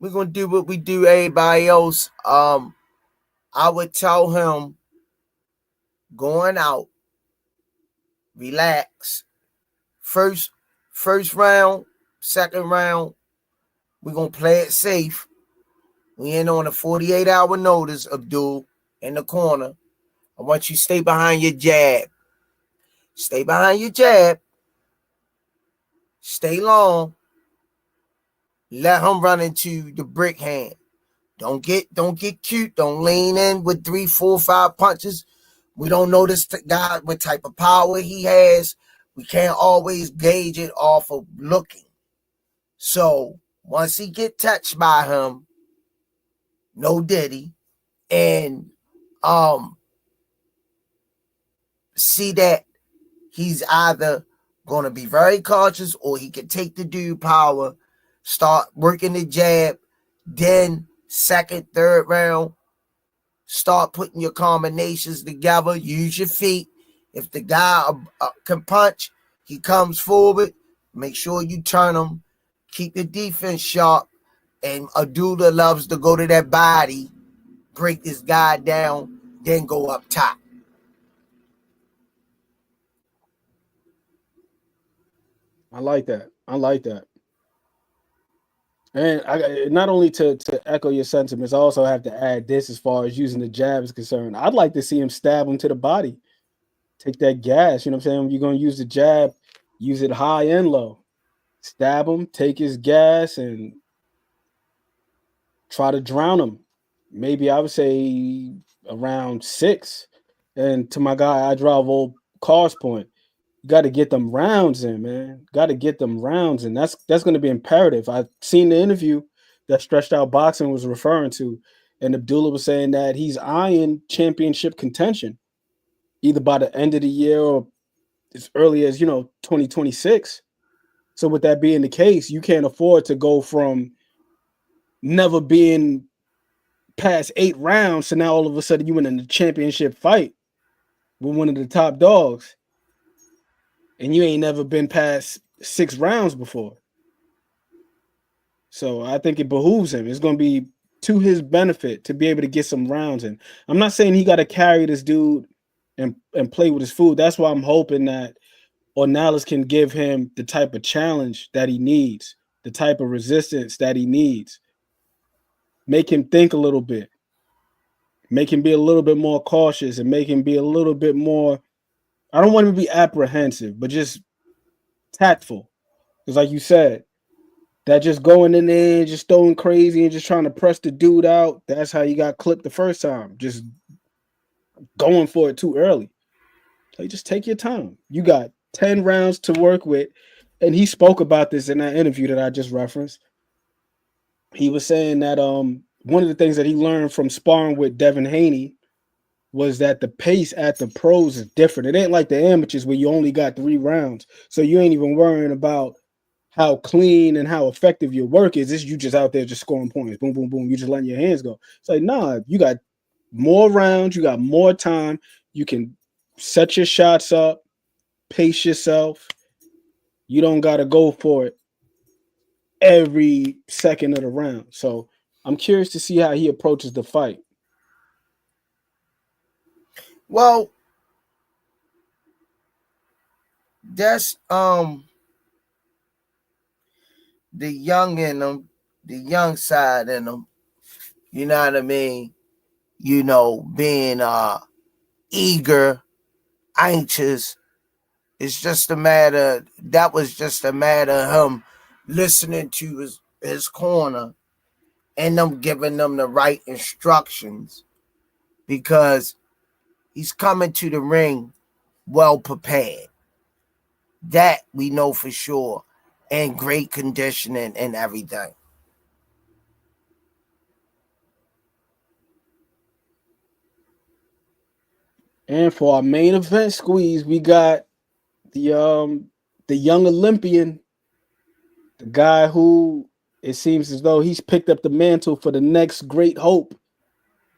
going to do what we do everybody else. I would tell him going out, relax. First round, second round, we're going to play it safe. We ain't on a 48-hour notice, Abdul, in the corner. I want you to stay behind your jab. Stay behind your jab. Stay long. Let him run into the brick hand. Don't get cute. Don't lean in with 3, 4, 5 punches. We don't know this guy, what type of power he has. We can't always gauge it off of looking. So once he get touched by him, no diddy, and see that he's either going to be very cautious or he can take the dude power, start working the jab, then second, third round, start putting your combinations together, use your feet. If the guy can punch, he comes forward, make sure you turn him, keep your defense sharp, and Abdullah loves to go to that body, break this guy down, then go up top. I like that. And I not only to echo your sentiments, I also have to add this as far as using the jab is concerned. I'd like to see him stab him to the body. Take that gas. You know what I'm saying? When you're going to use the jab, use it high and low. Stab him, take his gas, and try to drown him. Maybe I would say around 6. And to my guy, I drive old cars point. You got to get them rounds in, man. Got to get them rounds in. That's going to be imperative. I've seen the interview that Stretched Out Boxing was referring to, and Abdullah was saying that he's eyeing championship contention either by the end of the year or as early as 2026. So with that being the case, you can't afford to go from never being past 8 rounds to now all of a sudden you in a championship fight with one of the top dogs, and you ain't never been past 6 rounds before. So I think it behooves him. It's going to be to his benefit to be able to get some rounds in. I'm not saying he got to carry this dude and play with his food. That's why I'm hoping that Ornelas can give him the type of challenge that he needs, the type of resistance that he needs. Make him think a little bit. Make him be a little bit more cautious and make him be a little bit more, I don't want him to be apprehensive, but just tactful. Because like you said, that just going in there and just throwing crazy and just trying to press the dude out, that's how you got clipped the first time. Just going for it too early. So you just take your time. You got 10 rounds to work with. And he spoke about this in that interview that I just referenced. He was saying that one of the things that he learned from sparring with Devin Haney was that the pace at the pros is different. It ain't like the amateurs where you only got 3 rounds. So you ain't even worrying about how clean and how effective your work is. It's you just out there just scoring points. Boom, boom, boom. You just letting your hands go. It's like, nah, you got more rounds. You got more time. You can set your shots up, pace yourself. You don't got to go for it every second of the round. So I'm curious to see how he approaches the fight. Well, that's the young in them, the young side in them. You know what I mean? Being eager, anxious. It's just a matter. That was just a matter of him listening to his corner and them giving them the right instructions, because he's coming to the ring well prepared. That we know for sure, and great conditioning and everything. And for our main event, Sqeeze, we got the young Olympian, the guy who it seems as though he's picked up the mantle for the next great hope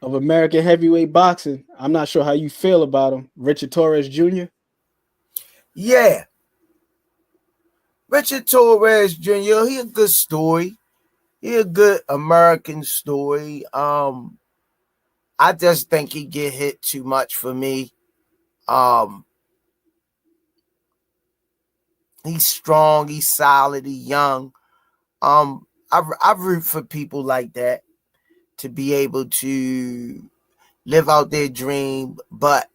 of American heavyweight boxing. I'm not sure how you feel about him, Richard Torres Jr. Yeah. Richard Torres Jr., he a good story. He a good American story. I just think he get hit too much for me. He's strong, he's solid, he's young. I root for people like that to be able to live out their dream, but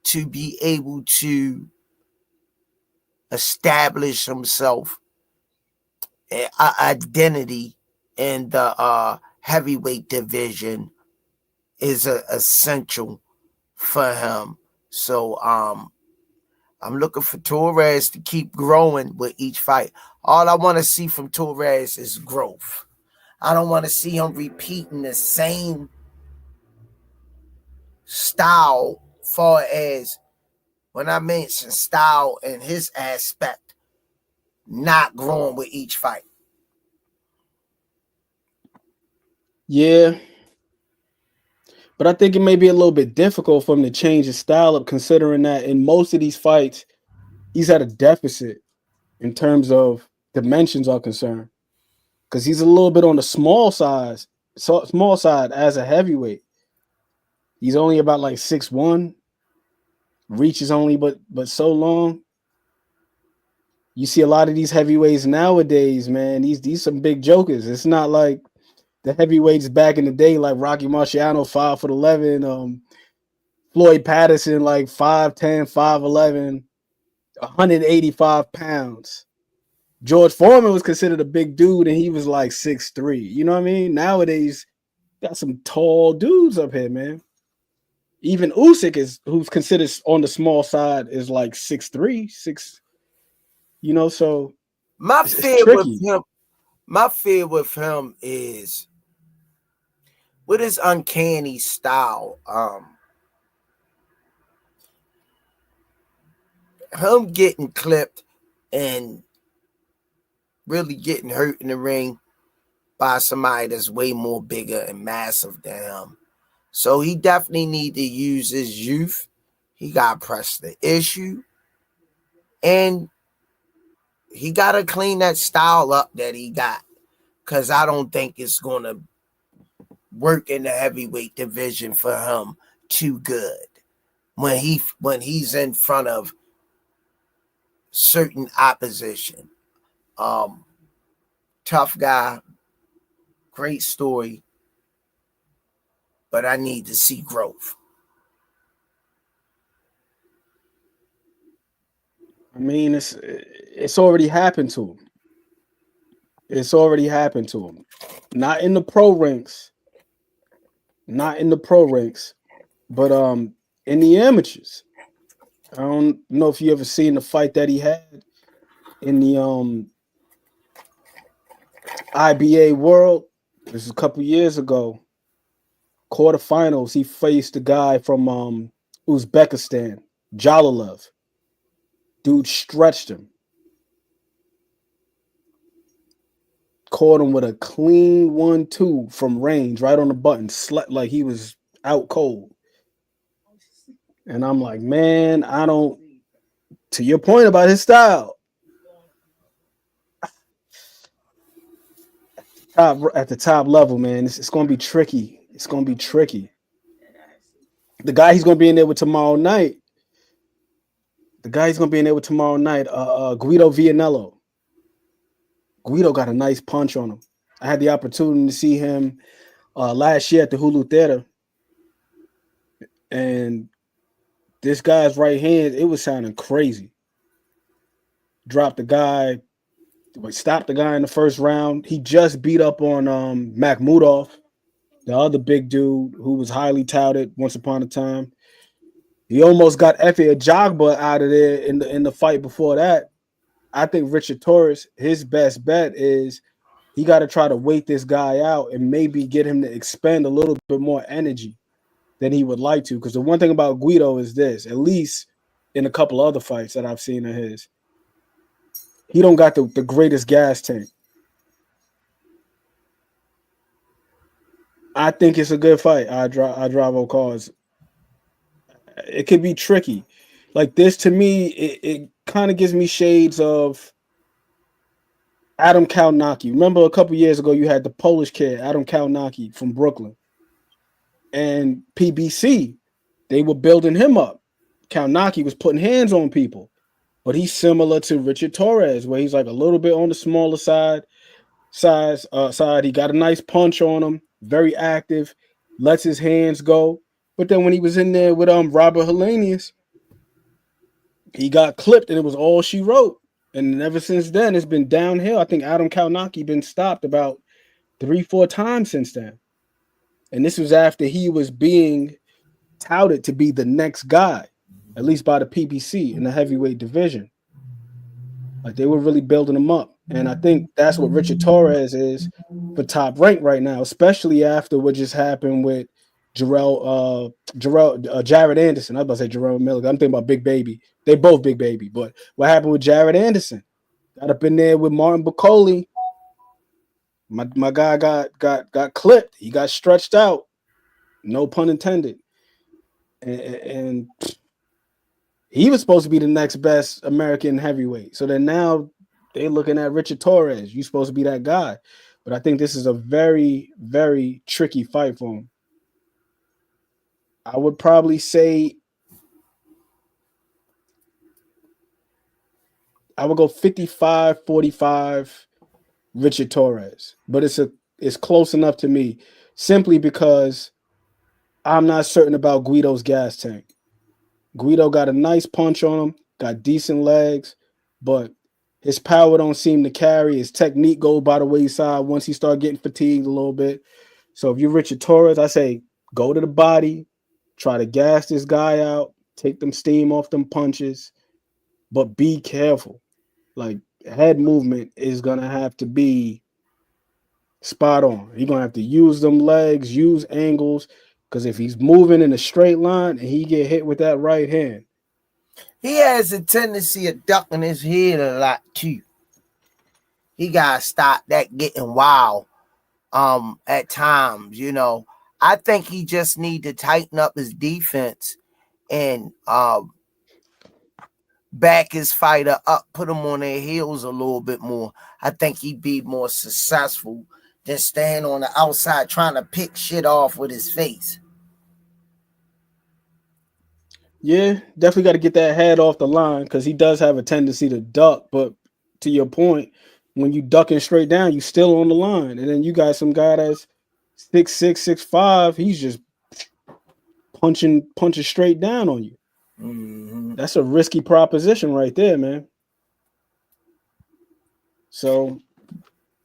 to be able to establish himself an identity in the heavyweight division is essential for him. So I'm looking for Torres to keep growing with each fight. All I want to see from Torres is growth. I don't want to see him repeating the same style, far as when I mention style and his aspect, not growing with each fight. Yeah. But I think it may be a little bit difficult for him to change his style up, considering that in most of these fights, he's at a deficit in terms of dimensions are concerned. Because he's a little bit on the small side as a heavyweight. He's only about like 6'1". Reach is only but so long. You see a lot of these heavyweights nowadays, man. These some big jokers. It's not like the heavyweights back in the day, like Rocky Marciano, 5'11", Floyd Patterson, like 5'10", 5'11", 185 pounds. George Foreman was considered a big dude, and he was like 6'3". You know what I mean? Nowadays, got some tall dudes up here, man. Even Usyk is, who's considered on the small side, is like 6'3", 6. So My it's fear with tricky. him, is with his uncanny style. Him getting clipped and really getting hurt in the ring by somebody that's way more bigger and massive than him. So he definitely need to use his youth. He got to press the issue. And he got to clean that style up that he got. Because I don't think it's going to work in the heavyweight division for him too good. When he's in front of certain opposition. Tough guy. Great story. But I need to see growth. I mean, it's already happened to him. It's already happened to him. Not in the pro ranks. Not in the pro ranks, but in the amateurs. I don't know if you ever seen the fight that he had in the IBA World. This is a couple years ago. Quarterfinals, he faced a guy from Uzbekistan, Jalalev. Dude stretched him. Caught him with a clean 1-2 from range, right on the button. Slept like he was out cold. And I'm like, man, I don't. To your point about his style, at the top level, man, it's going to be tricky. It's going to be tricky. The guy he's going to be in there with tomorrow night. Guido Vianello. Guido got a nice punch on him. I had the opportunity to see him last year at the Hulu Theater. And this guy's right hand, it was sounding crazy. Stopped the guy in the first round. He just beat up on Makhmudov, the other big dude who was highly touted once upon a time. He almost got Efe Ajagba out of there in the fight before that. I think Richard Torres, his best bet is he got to try to wait this guy out and maybe get him to expend a little bit more energy than he would like to. Because the one thing about Guido is this, at least in a couple other fights that I've seen of his, he don't got the greatest gas tank. I think it's a good fight. I drive cars. It could be tricky. Like this, to me, it kind of gives me shades of Adam Kalnacki. Remember a couple years ago, you had the Polish kid, Adam Kalnacki from Brooklyn. And PBC, they were building him up. Kalnacki was putting hands on people. But he's similar to Richard Torres, where he's like a little bit on the smaller side. He got a nice punch on him, very active, lets his hands go. But then when he was in there with Robert Helenius, he got clipped and it was all she wrote. And ever since then, it's been downhill. I think Adam Kalnacki been stopped about 3-4 times since then. And this was after he was being touted to be the next guy, at least by the PBC in the heavyweight division. Like they were really building him up. And I think that's what Richard Torres is for Top Rank right now, especially after what just happened with Jared Anderson. I was about to say Jarrell Miller. I'm thinking about Big Baby. They both Big Baby. But what happened with Jared Anderson? Got up in there with Martin Bacoli. My guy got clipped. He got stretched out. No pun intended. And he was supposed to be the next best American heavyweight. So then now they're looking at Richard Torres. You're supposed to be that guy. But I think this is a very, very tricky fight for him. I would probably say I would go 55-45 Richard Torres. But it's close enough to me simply because I'm not certain about Guido's gas tank. Guido got a nice punch on him, got decent legs, but his power don't seem to carry. His technique goes by the wayside once he starts getting fatigued a little bit. So if you're Richard Torres, I say go to the body, Try to gas this guy out, take them steam off them punches, but be careful. Like head movement is gonna have to be spot on. You're gonna have to use them legs, use angles, because if he's moving in a straight line and he get hit with that right hand, He has a tendency of ducking his head a lot too. He gotta stop that getting wild. At times, I think he just need to tighten up his defense and back his fighter up, put them on their heels a little bit more. I think he'd be more successful than staying on the outside trying to pick shit off with his face. yeah, definitely got to get that head off the line because he does have a tendency to duck. But to your point, when you ducking straight down, you still on the line, and then you got some guy that's 6'6", 6'5". He's just punching straight down on you. Mm-hmm. That's a risky proposition right there, man. So,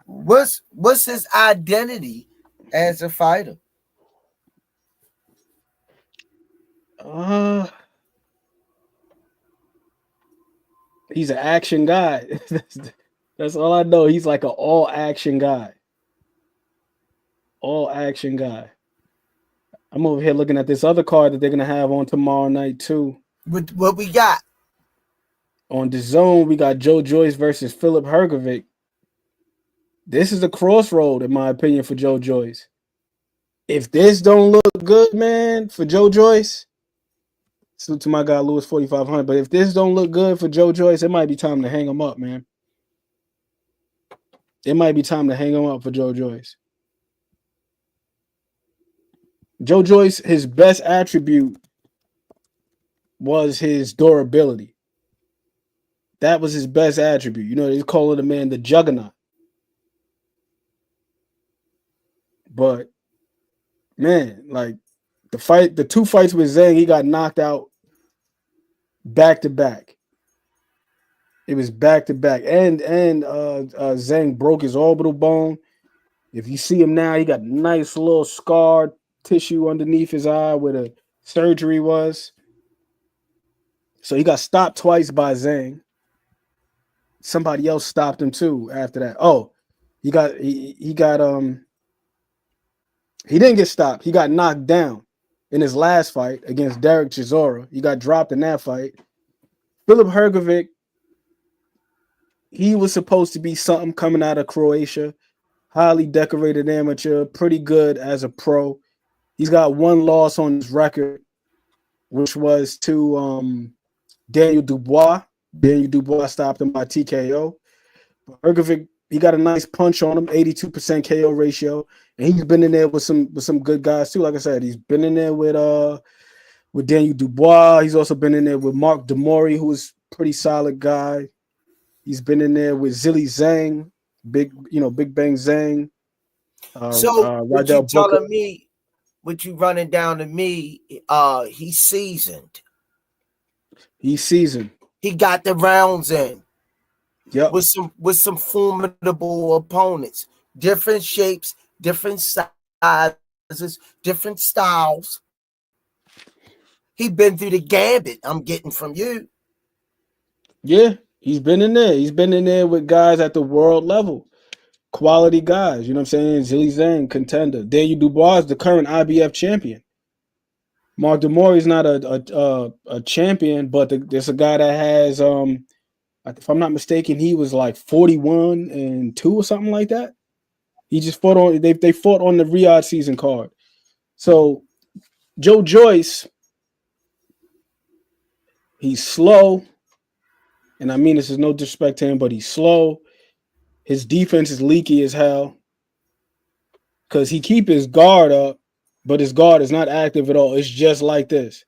what's his identity as a fighter? He's an action guy. That's all I know. He's like an all action guy. All action guy. I'm over here looking at this other card that they're gonna have on tomorrow night too. What we got? On the zone, we got Joe Joyce versus Philip Hergovic. This is a crossroad, in my opinion, for Joe Joyce. If this don't look good, man, for Joe Joyce, salute to my guy Lewis 4500. But if this don't look good for Joe Joyce, it might be time to hang him up, man. It might be time to hang him up for Joe Joyce. Joe Joyce, his best attribute was his durability. That was his best attribute. They call the man the juggernaut. But man, like the two fights with Zhang, he got knocked out back to back. It was back to back, and Zhang broke his orbital bone. If you see him now, he got nice little scar tissue underneath his eye where the surgery was. So he got stopped twice by Zhang. Somebody else stopped him too after that. Oh, he didn't get stopped. He got knocked down in his last fight against Derek Chisora. He got dropped in that fight. Philip Hergovic, he was supposed to be something coming out of Croatia. Highly decorated amateur, pretty good as a pro. He's got one loss on his record, which was to Daniel Dubois. Daniel Dubois stopped him by TKO. Hergovic, he got a nice punch on him, 82% KO ratio, and he's been in there with some good guys too. Like I said, he's been in there with Daniel Dubois. He's also been in there with Mark Demori, who is a pretty solid guy. He's been in there with Zhilei Zhang, Big Bang Zhang. So what you telling me? What you running down to me? He's seasoned. He's seasoned. He got the rounds in. Yep. With some formidable opponents, different shapes, different sizes, different styles. He been through the gambit. I'm getting from you. Yeah, he's been in there. He's been in there with guys at the world level, quality guys. You know what I'm saying? Zhilei Zhang, contender. Daniel Dubois is the current IBF champion. Mark Demori is not a champion, but there's a guy that has if I'm not mistaken, he was like 41-2 or something like that. He just fought on they fought on the Riyadh season card. So Joe Joyce, he's slow, and I mean this is no disrespect to him, but he's slow. His defense is leaky as hell because he keep his guard up, but his guard is not active at all. It's just like this.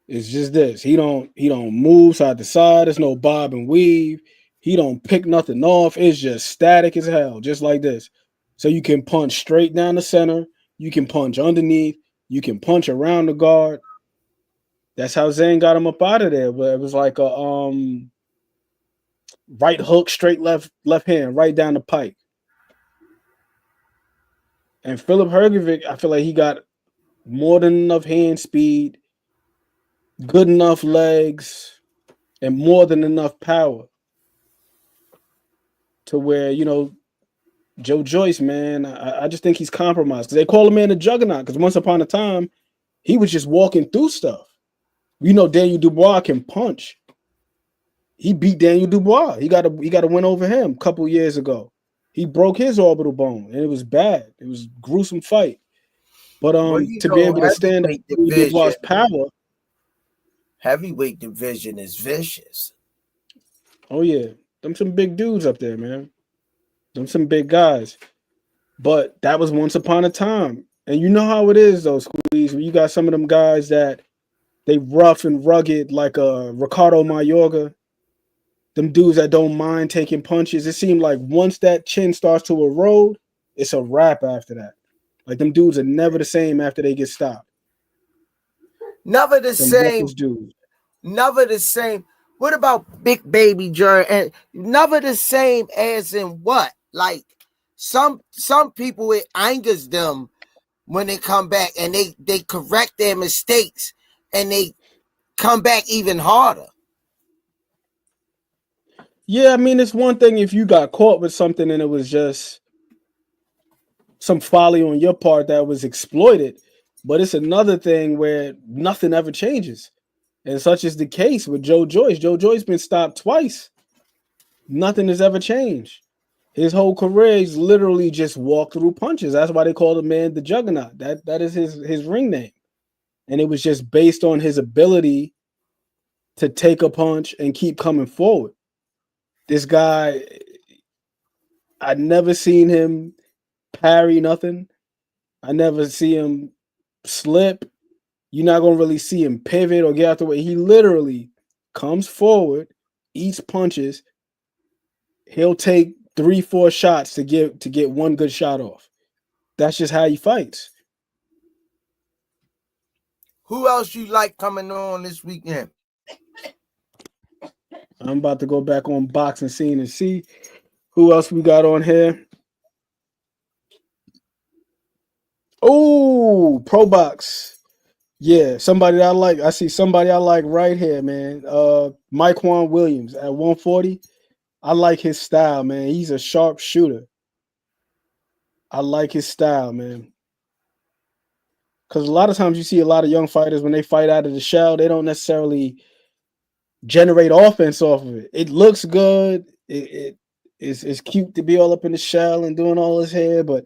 It's just this. He don't move side to side. There's no bob and weave. He don't pick nothing off. It's just static as hell, just like this. So you can punch straight down the center. You can punch underneath. You can punch around the guard. That's how Zhang got him up out of there. But it was like a right hook, straight left hand, right down the pike. And Philip Hergovic, I feel like he got more than enough hand speed, good enough legs, and more than enough power to where, Joe Joyce, man, I just think he's compromised. Because they call him man the juggernaut. Because once upon a time, he was just walking through stuff. Daniel Dubois can punch. He beat Daniel Dubois. He got a win over him a couple years ago. He broke his orbital bone, and it was bad. It was a gruesome fight. But Well, to be able to stand up heavyweight to Dubois' power. Heavyweight division is vicious. Oh yeah, them some big dudes up there, man. Them some big guys. But that was once upon a time. And you know how it is, though, Squeeze. When you got some of them guys that they rough and rugged, like Ricardo Mayorga, them dudes that don't mind taking punches. It seemed like once that chin starts to erode, it's a wrap after that. Like them dudes are never the same after they get stopped. Never the same. Dudes. Never the same. What about Big Baby Jerry? And never the same as in what? Like some people, it angers them when they come back and they correct their mistakes and they come back even harder. Yeah, I mean, it's one thing if you got caught with something and it was just some folly on your part that was exploited, but it's another thing where nothing ever changes. And such is the case with Joe Joyce. Joe Joyce been stopped twice. Nothing has ever changed. His whole career, he's literally just walked through punches. That's why they call the man the Juggernaut. That is his ring name. And it was just based on his ability to take a punch and keep coming forward. This guy, I never seen him parry nothing. I never see him slip. You're not going to really see him pivot or get out the way. He literally comes forward, eats punches. He'll take 3-4 shots to get one good shot off. That's just how he fights. Who else you like coming on this weekend? I'm about to go back on boxing scene and see who else we got on here. Oh, Pro Box. Yeah, somebody I like. I see somebody I like right here, man. Mikewan Williams at 140. I like his style, man. He's a sharp shooter. I like his style, man. Because a lot of times you see a lot of young fighters, when they fight out of the shell, they don't necessarily generate offense off of it. It looks good. It's cute to be all up in the shell and doing all his hair. But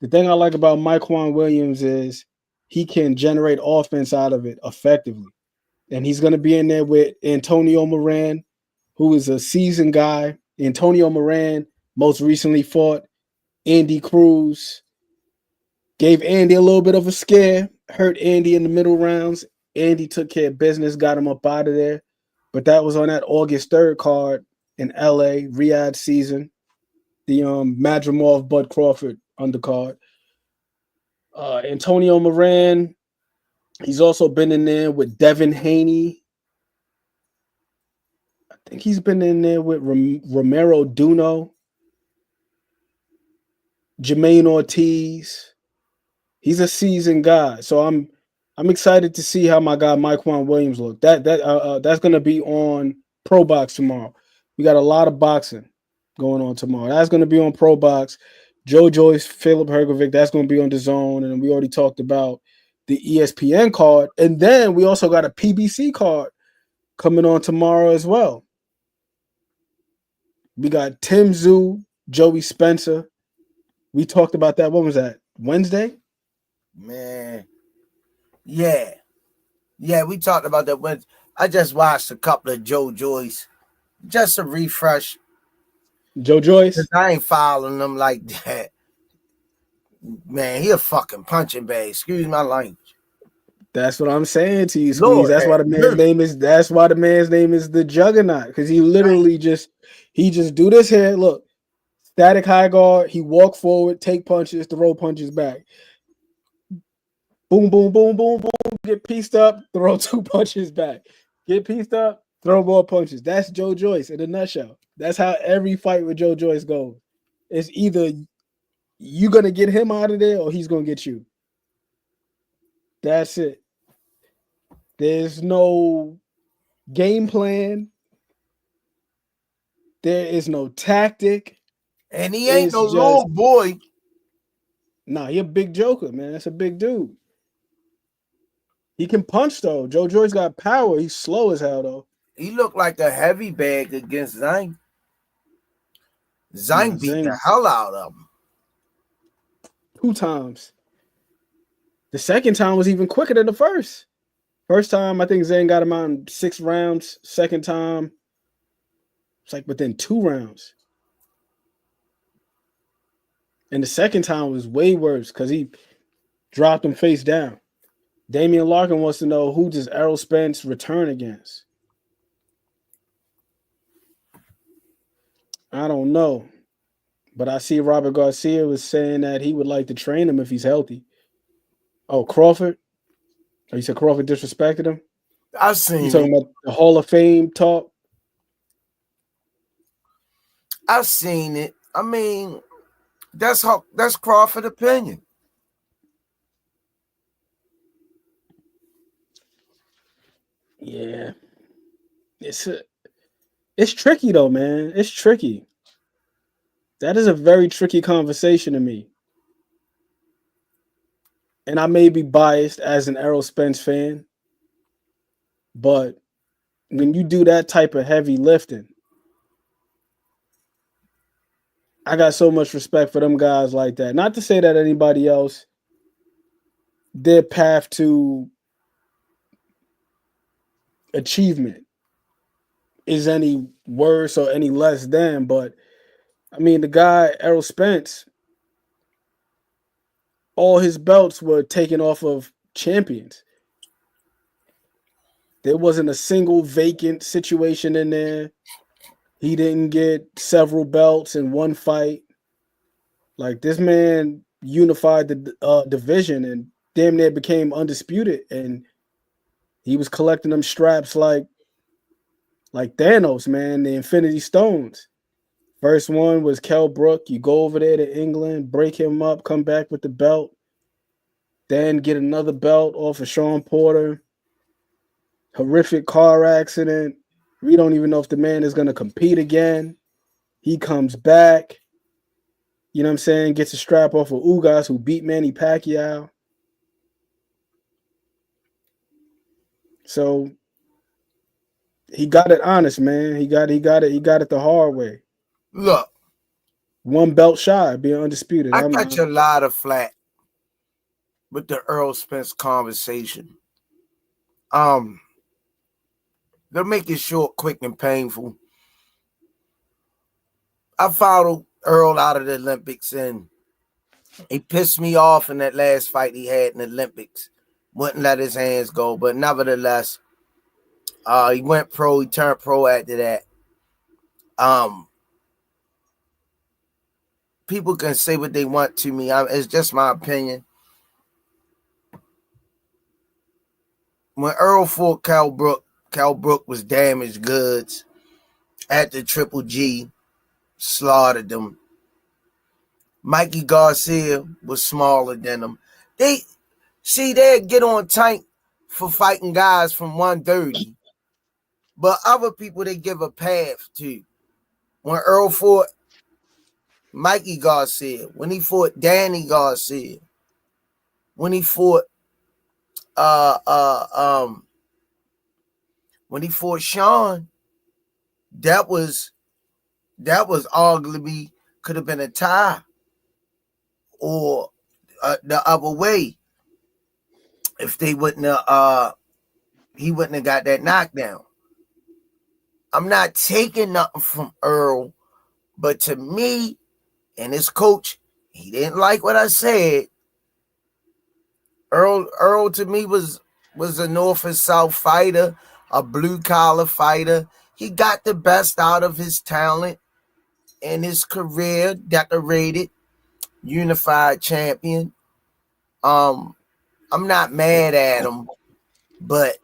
the thing I like about Mikewan Williams is he can generate offense out of it effectively. And he's going to be in there with Antonio Moran, who is a seasoned guy. Antonio Moran most recently fought Andy Cruz. Gave Andy a little bit of a scare. Hurt Andy in the middle rounds. Andy took care of business, got him up out of there. But that was on that August 3rd card in LA, Rize season. The Madrimov Bud Crawford undercard. Antonio Moran, he's also been in there with Devin Haney. I think he's been in there with Romero Duno, Jermaine Ortiz. He's a seasoned guy, so I'm excited to see how my guy Mikewan Williams look. That's gonna be on Pro Box tomorrow. We got a lot of boxing going on tomorrow. That's gonna be on Pro Box. Joe Joyce, Philip Hergovic, that's gonna be on the Zone, and we already talked about the ESPN card, and then we also got a PBC card coming on tomorrow as well. We got Tim Tszyu, Joey Spencer. We talked about that. What was that? Wednesday? Man. Yeah, we talked about that when I just watched a couple of Joe Joyce, just a refresh. Joe Joyce? I ain't following them like that. Man, he a fucking punching bag. Excuse my language. That's what I'm saying to you, Squeeze. Lord, that's why the man's name is. That's why the man's name is the Juggernaut, because he literally just do this here. Look, static high guard. He walk forward, take punches, throw punches back. Boom, boom, boom, boom, boom. Get pieced up, throw 2 punches back. Get pieced up, throw more punches. That's Joe Joyce in a nutshell. That's how every fight with Joe Joyce goes. It's either you gonna get him out of there or he's gonna get you. That's it. There's no game plan. There is no tactic. And he ain't It's no just little boy. he a big joker, man. That's a big dude. He can punch though. Joe Joyce got power. He's slow as hell though. He looked like a heavy bag against Zhang. Nah, Zhang beat the Zane hell out of him. 2 times. The second time was even quicker than the first. First time, I think Zane got him out in 6 rounds. Second time, it's like within 2 rounds. And the second time was way worse because he dropped him face down. Damian Larkin wants to know, who does Errol Spence return against? I don't know. But I see Robert Garcia was saying that he would like to train him if he's healthy. Oh, Crawford? Oh, you said Crawford disrespected him? I You seen talking it. about the Hall of Fame talk? I seen it. I mean, that's Crawford's opinion. Yeah. It's tricky though, man. It's tricky. That is a very tricky conversation to me. And I may be biased as an Errol Spence fan, but when you do that type of heavy lifting, I got so much respect for them guys like that. Not to say that anybody else, their path to achievement is any worse or any less than, but I mean, the guy, Errol Spence, all his belts were taken off of champions. There wasn't a single vacant situation in there. He didn't get several belts in one fight. Like, this man unified the division and damn near became undisputed. And he was collecting them straps like Thanos, man, the Infinity Stones. First one was Kell Brook. You go over there to England, break him up, come back with the belt, then get another belt off of Sean Porter. Horrific car accident. We don't even know if the man is going to compete again. He comes back. You know what I'm saying? Gets a strap off of Ugas, who beat Manny Pacquiao. So he got it honest, man. He got it the hard way. Look, One belt shy of being undisputed. I catch a lot of flack with the Errol Spence conversation. They'll make it short, quick, and painful. I followed Earl out of the Olympics, and he pissed me off in that last fight he had in the Olympics. Wouldn't let his hands go, but nevertheless, he went pro. He turned pro after that. People can say what they want to me. It's just my opinion. When Earl fought Kell Brook was damaged goods at the Triple G, slaughtered them. Mikey Garcia was smaller than him. They'd get on Tank for fighting guys from 130, but other people they give a path to. When Earl fought Mikey Garcia, when he fought Danny Garcia, when he fought Sean, that was arguably could have been a tie, or the other way if they wouldn't have he wouldn't have got that knockdown. I'm not taking nothing from Earl, but to me and his coach, he didn't like what I said. Earl to me was a North and South fighter, a blue collar fighter. He got the best out of his talent and his career, decorated, unified champion. I'm not mad at him, but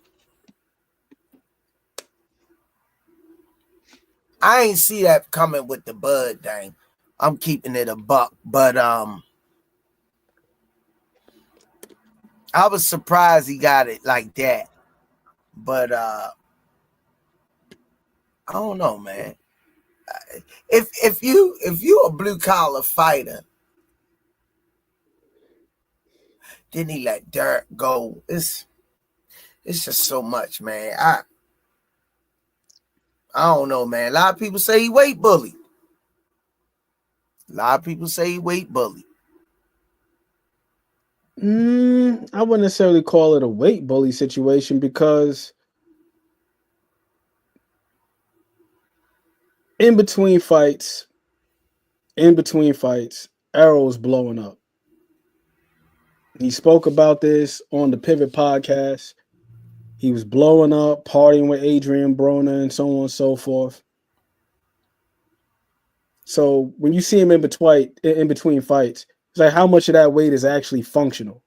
I ain't see that coming with the Bud thing. I'm keeping it a buck, but I was surprised he got it like that. But I don't know, man. If you a blue collar fighter, then he let Derek go. It's just so much, man. I don't know, man. A lot of people say he weight bully. A lot of people say he weight bully. I wouldn't necessarily call it a weight bully situation because in between fights, Arrow's blowing up. He spoke about this on the Pivot podcast. He was blowing up, partying with Adrian Broner and so on and so forth. So when you see him in between fights, it's like how much of that weight is actually functional.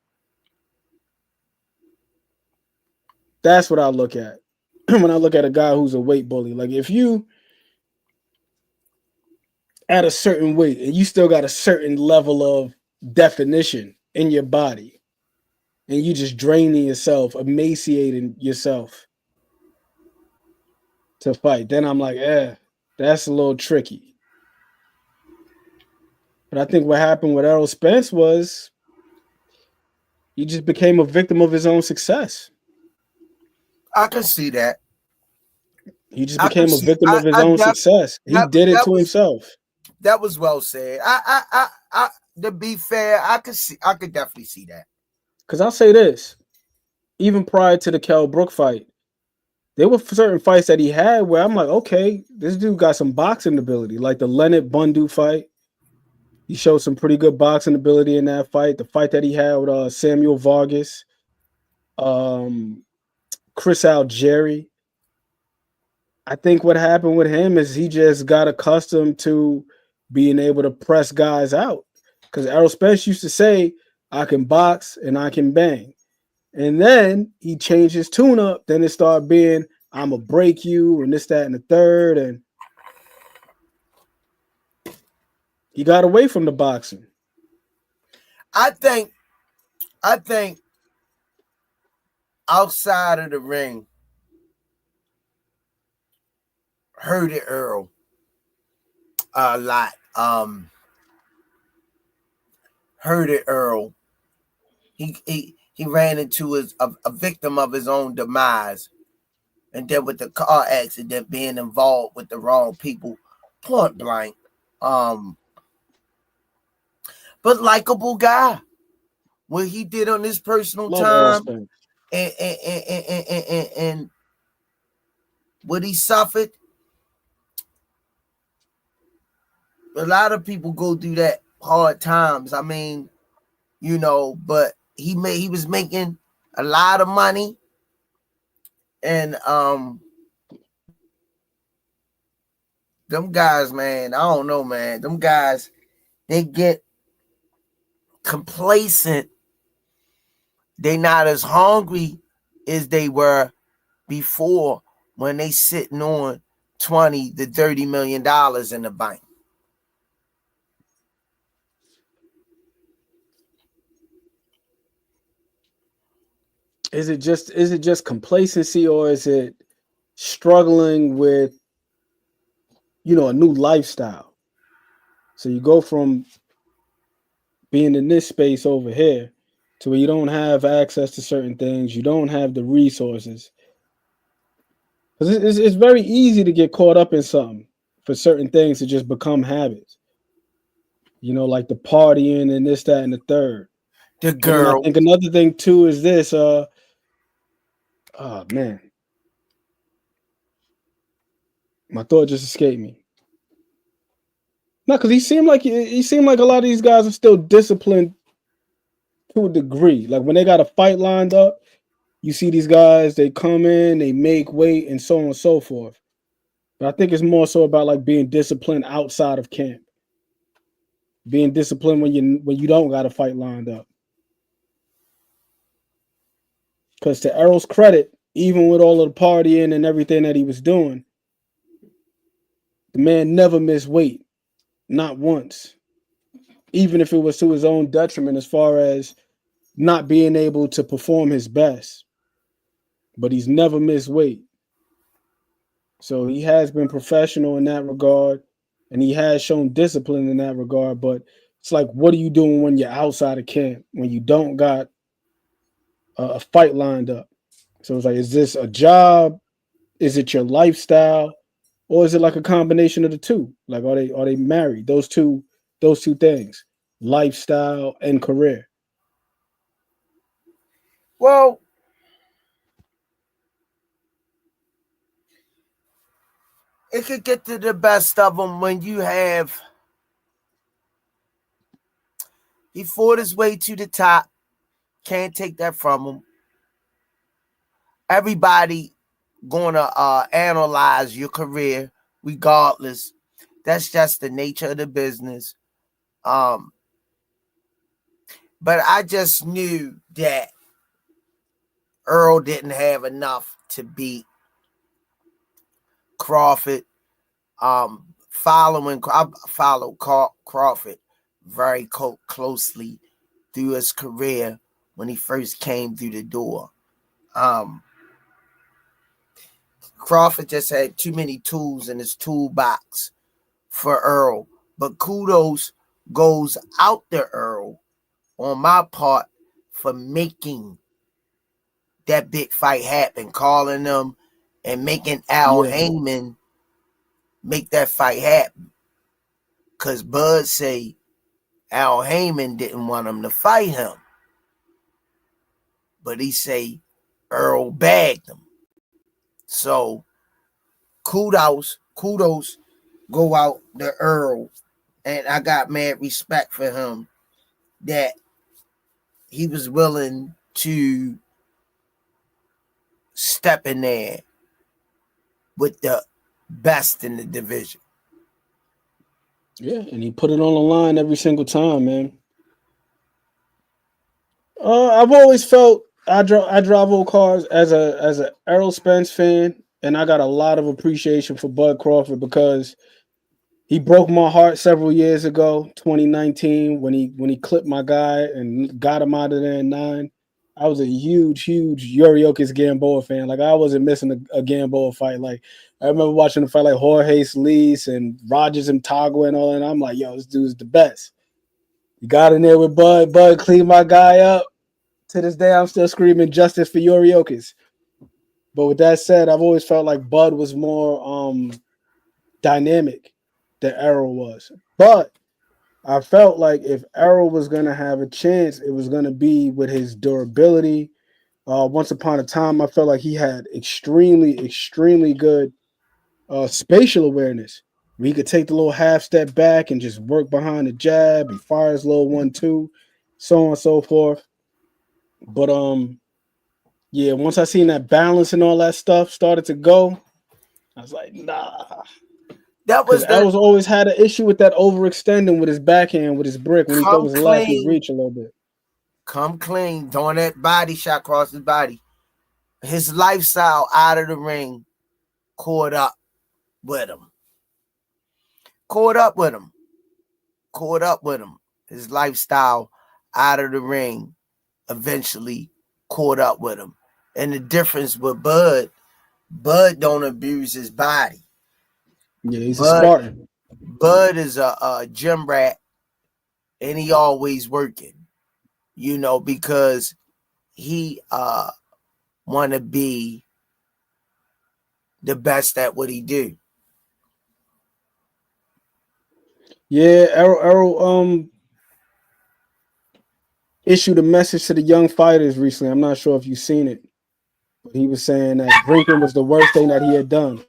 That's what I look at when I look at a guy who's a weight bully. Like if you at a certain weight and you still got a certain level of definition in your body and you just draining yourself, emaciating yourself to fight, then I'm like, that's a little tricky. But I think what happened with Errol Spence was he just became a victim of his own success. I can see that. He just became a victim of his own success. He did it to himself. That was well said. I to be fair, I could definitely see that. Because I'll say this, even prior to the Kell Brook fight, there were certain fights that he had where I'm like, okay, this dude got some boxing ability. Like the Leonard Bundu fight, he showed some pretty good boxing ability in that fight. The fight that he had with Samuel Vargas, Chris Algieri. I think what happened with him is he just got accustomed to being able to press guys out. Because Errol Spence used to say, I can box and I can bang. And then he changed his tune up. Then it started being, I'm going to break you and this, that, and the third. And he got away from the boxing. I think outside of the ring, hurted Earl a lot. Hurted Earl. He ran into a victim of his own demise, and then with the car accident, being involved with the wrong people, point blank. But likable guy. What he did on his personal time, and what he suffered. A lot of people go through that hard times. I mean, but he was making a lot of money, and them guys, man, I don't know, man. Them guys, they get complacent. They not as hungry as they were before when they sitting on $20 to $30 million in the bank. Is it just complacency, or is it struggling with, a new lifestyle? So you go from being in this space over here to where you don't have access to certain things, you don't have the resources. Because it's very easy to get caught up in something for certain things to just become habits. Like the partying and this, that, and the third. The girl. I think another thing too is this. Oh man, my thought just escaped me. No, because he seemed like a lot of these guys are still disciplined to a degree. Like when they got a fight lined up, you see these guys, they come in, they make weight, and so on and so forth. But I think it's more so about like being disciplined outside of camp, being disciplined when you don't got a fight lined up. Because to Errol's credit, even with all of the partying and everything that he was doing, the man never missed weight. Not once. Even if it was to his own detriment as far as, not being able to perform his best, but he's never missed weight. So he has been professional in that regard, and he has shown discipline in that regard. But it's like, what are you doing when you're outside of camp, when you don't got a fight lined up? So it's like, is this a job? Is it your lifestyle? Or is it like a combination of the two? Like, are they married? Those two things, lifestyle and career. Well, it could get to the best of them when you have. He fought his way to the top. Can't take that from him. Everybody gonna analyze your career regardless. That's just the nature of the business. But I just knew that Earl didn't have enough to beat Crawford. I followed Crawford very closely through his career when he first came through the door. Crawford just had too many tools in his toolbox for Earl. But kudos goes out to Earl on my part for making that big fight happen, calling them and making Al Heyman make that fight happen. Because Bud say Al Heyman didn't want him to fight him. But he say Earl bagged him. So kudos go out to Earl. And I got mad respect for him that he was willing to step in there with the best in the division. Yeah, and he put it on the line every single time, man. I've always felt I drive old cars as a Errol Spence fan, and I got a lot of appreciation for Bud Crawford because he broke my heart several years ago, 2019, when he clipped my guy and got him out of there in 9. I was a huge Yuriokis Gamboa fan. Like, I wasn't missing a Gamboa fight. Like, I remember watching a fight like Jorge Sqeeze and Rogers and Tagua and all that. And I'm like, yo, this dude's the best. He got in there with Bud. Bud cleaned my guy up. To this day, I'm still screaming justice for Yuriokis. But with that said, I've always felt like Bud was more dynamic than Errol was. But I felt like if Errol was going to have a chance, it was going to be with his durability. Once upon a time, I felt like he had extremely good spatial awareness. He could take the little half step back and just work behind the jab and fire his little 1-2, so on and so forth. But yeah, once I seen that balance and all that stuff started to go, I was like, nah. That was Errol's always had an issue with that overextending with his backhand, with his brick when he thought his left would reach a little bit. Come clean, throwing that body shot across his body. His lifestyle out of the ring caught up with him. His lifestyle out of the ring eventually caught up with him. And the difference with Bud don't abuse his body. Yeah, he's a Spartan. Bud is a gym rat, and he always working, because he want to be the best at what he do. Yeah, Errol issued a message to the young fighters recently. I'm not sure if you've seen it, but he was saying that drinking was the worst thing that he had done.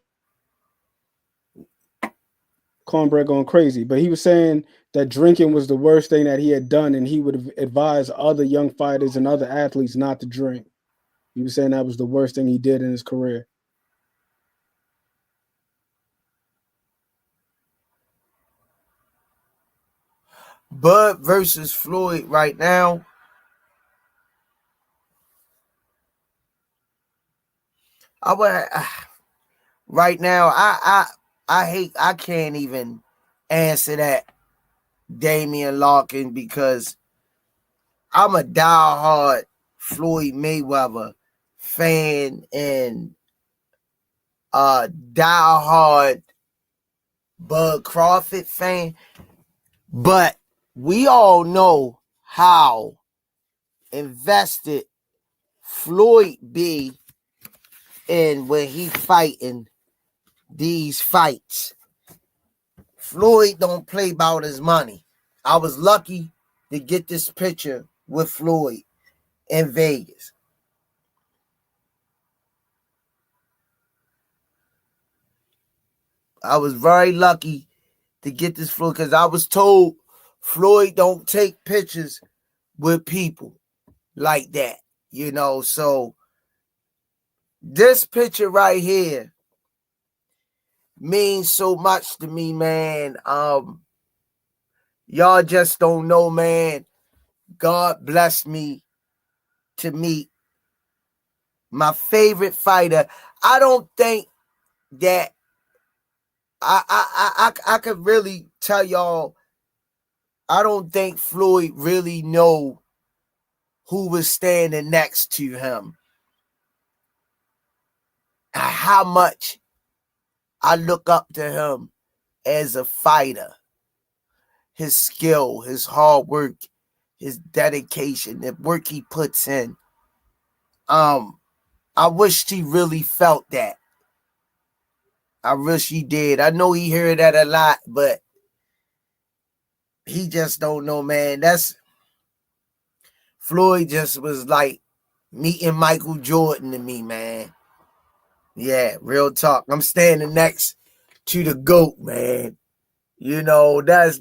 Cornbread going crazy, but he was saying that drinking was the worst thing that he had done, and he would advise other young fighters and other athletes not to drink. He was saying that was the worst thing he did in his career. Bud versus Floyd right now. Right now, I can't even answer that, Damian Larkin, because I'm a diehard Floyd Mayweather fan and diehard Bud Crawford fan, but we all know how invested Floyd be in when he fighting these fights. Floyd don't play about his money. I was lucky to get this picture with Floyd in Vegas. I was very lucky to get this Floyd because I was told Floyd don't take pictures with people like that, you know. So this picture right here means so much to me, man. Y'all just don't know, man. God bless me to meet my favorite fighter. I don't think that I could really tell y'all. I don't think Floyd really know who was standing next to him. How much I look up to him as a fighter. His skill, his hard work, his dedication, the work he puts in. I wished he really felt that. I wish he did. I know he heard that a lot, but he just don't know, man. That's Floyd just was like meeting Michael Jordan to me, man. Yeah, real talk. I'm standing next to the GOAT, man. You know, that's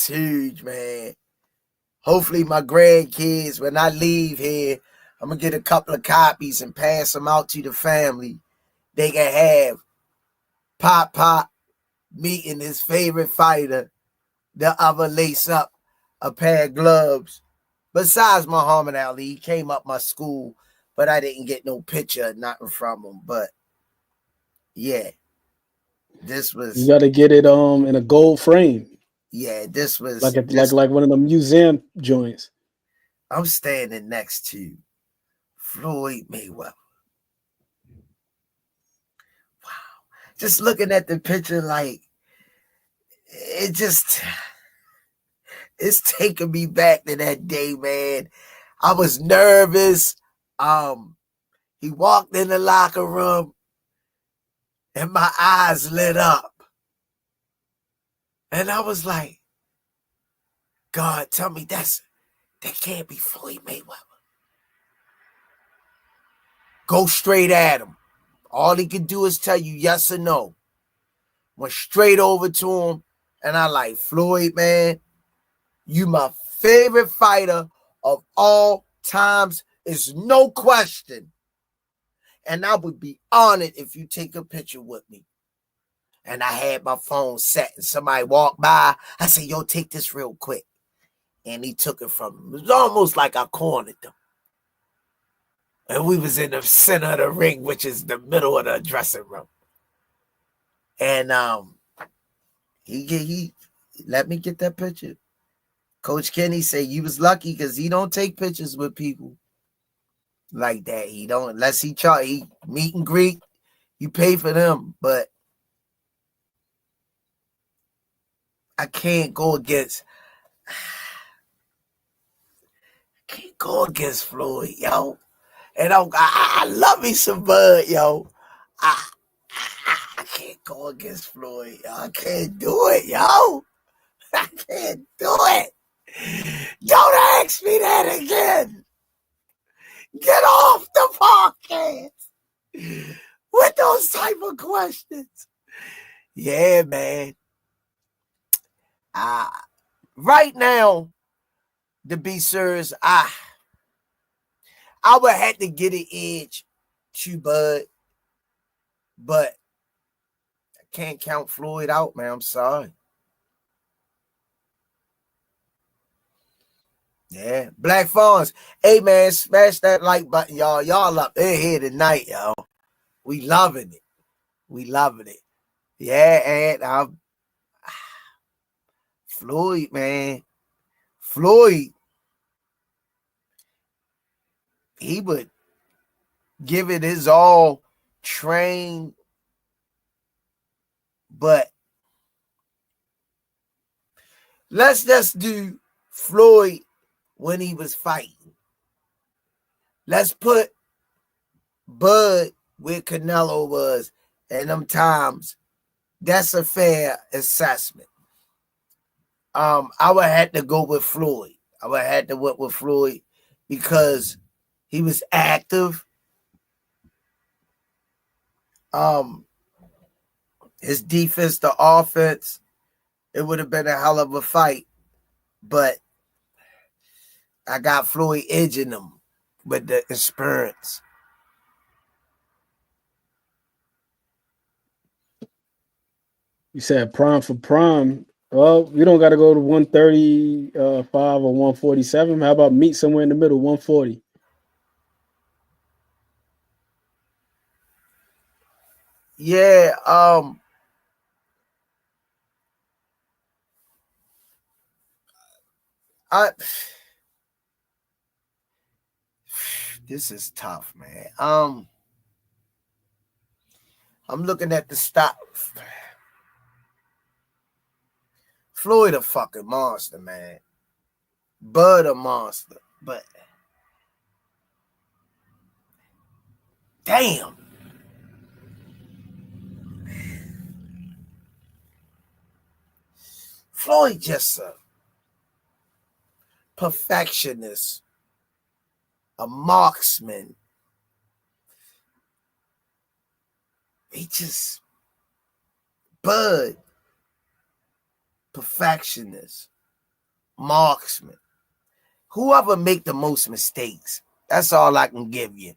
huge, man. Hopefully my grandkids, when I leave here, I'm gonna get a couple of copies and pass them out to the family. They can have Pop meeting his favorite fighter, the other lace up a pair of gloves. Besides Muhammad Ali, he came up my school, but I didn't get no picture or nothing from him. But yeah, this was. You got to get it in a gold frame. Yeah, this was like one of the museum joints. I'm standing next to Floyd Mayweather. Wow. Just looking at the picture, like, it's taking me back to that day, man. I was nervous. He walked in the locker room and my eyes lit up. And I was like, God, tell me that can't be Floyd Mayweather. Go straight at him. All he could do is tell you yes or no. Went straight over to him, and I like, Floyd, man, you my favorite fighter of all times. Is no question. And I would be honored if you take a picture with me. And I had my phone set, and somebody walked by. I said, yo, take this real quick. And he took it from him. It was almost like I cornered them. And we was in the center of the ring, which is the middle of the dressing room. And he let me get that picture. Coach Kenny said you was lucky because he don't take pictures with people like that. He don't, unless he meet and greet, you pay for them. But I can't go against Floyd, yo. And I love me some Bud, yo. I can't go against Floyd, yo. I can't do it, yo. I can't do it. Don't ask me that again. Get off the podcast with those type of questions. Yeah, man. Right now, to be serious, I would have to get an edge to Bud, but I can't count Floyd out, man. I'm sorry. Yeah, Black Fawns. Hey, man, smash that like button, y'all. Y'all up in here tonight, yo. We loving it. We loving it. Yeah, and Floyd, man. Floyd, he would give it his all, train, but let's just do Floyd when he was fighting. Let's put Bud where Canelo was and them times. That's a fair assessment. I would have to go with Floyd. I would have to work with Floyd because he was active. His defense, the offense, it would have been a hell of a fight. But I got Floyd edging him with the experience. You said prime for prime. Well, we don't got to go to 135 or 147. How about meet somewhere in the middle, 140? Yeah, this is tough, man. I'm looking at the stop. Floyd a fucking monster, man. Bud a monster, but damn. Floyd just a perfectionist, a marksman. He just Bud, perfectionist, marksman. Whoever make the most mistakes, that's all I can give you.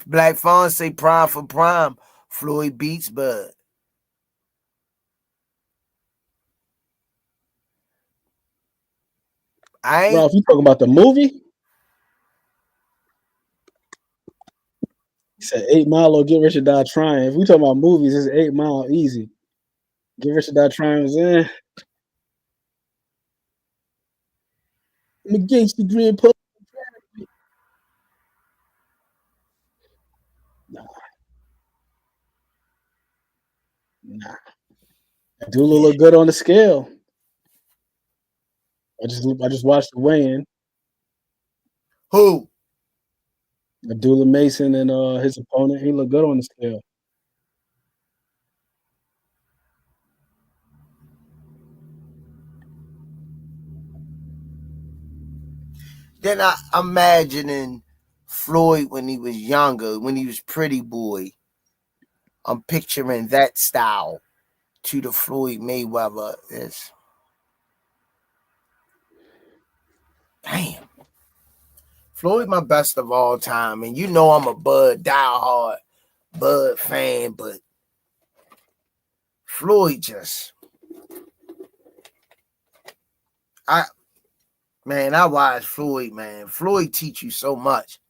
Black Fawn say prime for prime. Floyd beats Bud. Ralph, you talking about the movie? He said 8 Mile or Get Rich or Die Trying. If we talking about movies, it's 8 Mile easy. Get Rich or Die Trying was in. I'm against the green post. Nah. Abdullah look good on the scale. I just watched the weigh-in. Who? Abdullah Mason and his opponent. He looked good on the scale. Then I'm imagining Floyd when he was younger, when he was pretty boy. I'm picturing that style to the Floyd Mayweather. Is damn. Floyd my best of all time. And you know I'm a Bud diehard Bud fan, but Floyd just I watch Floyd, man. Floyd teach you so much.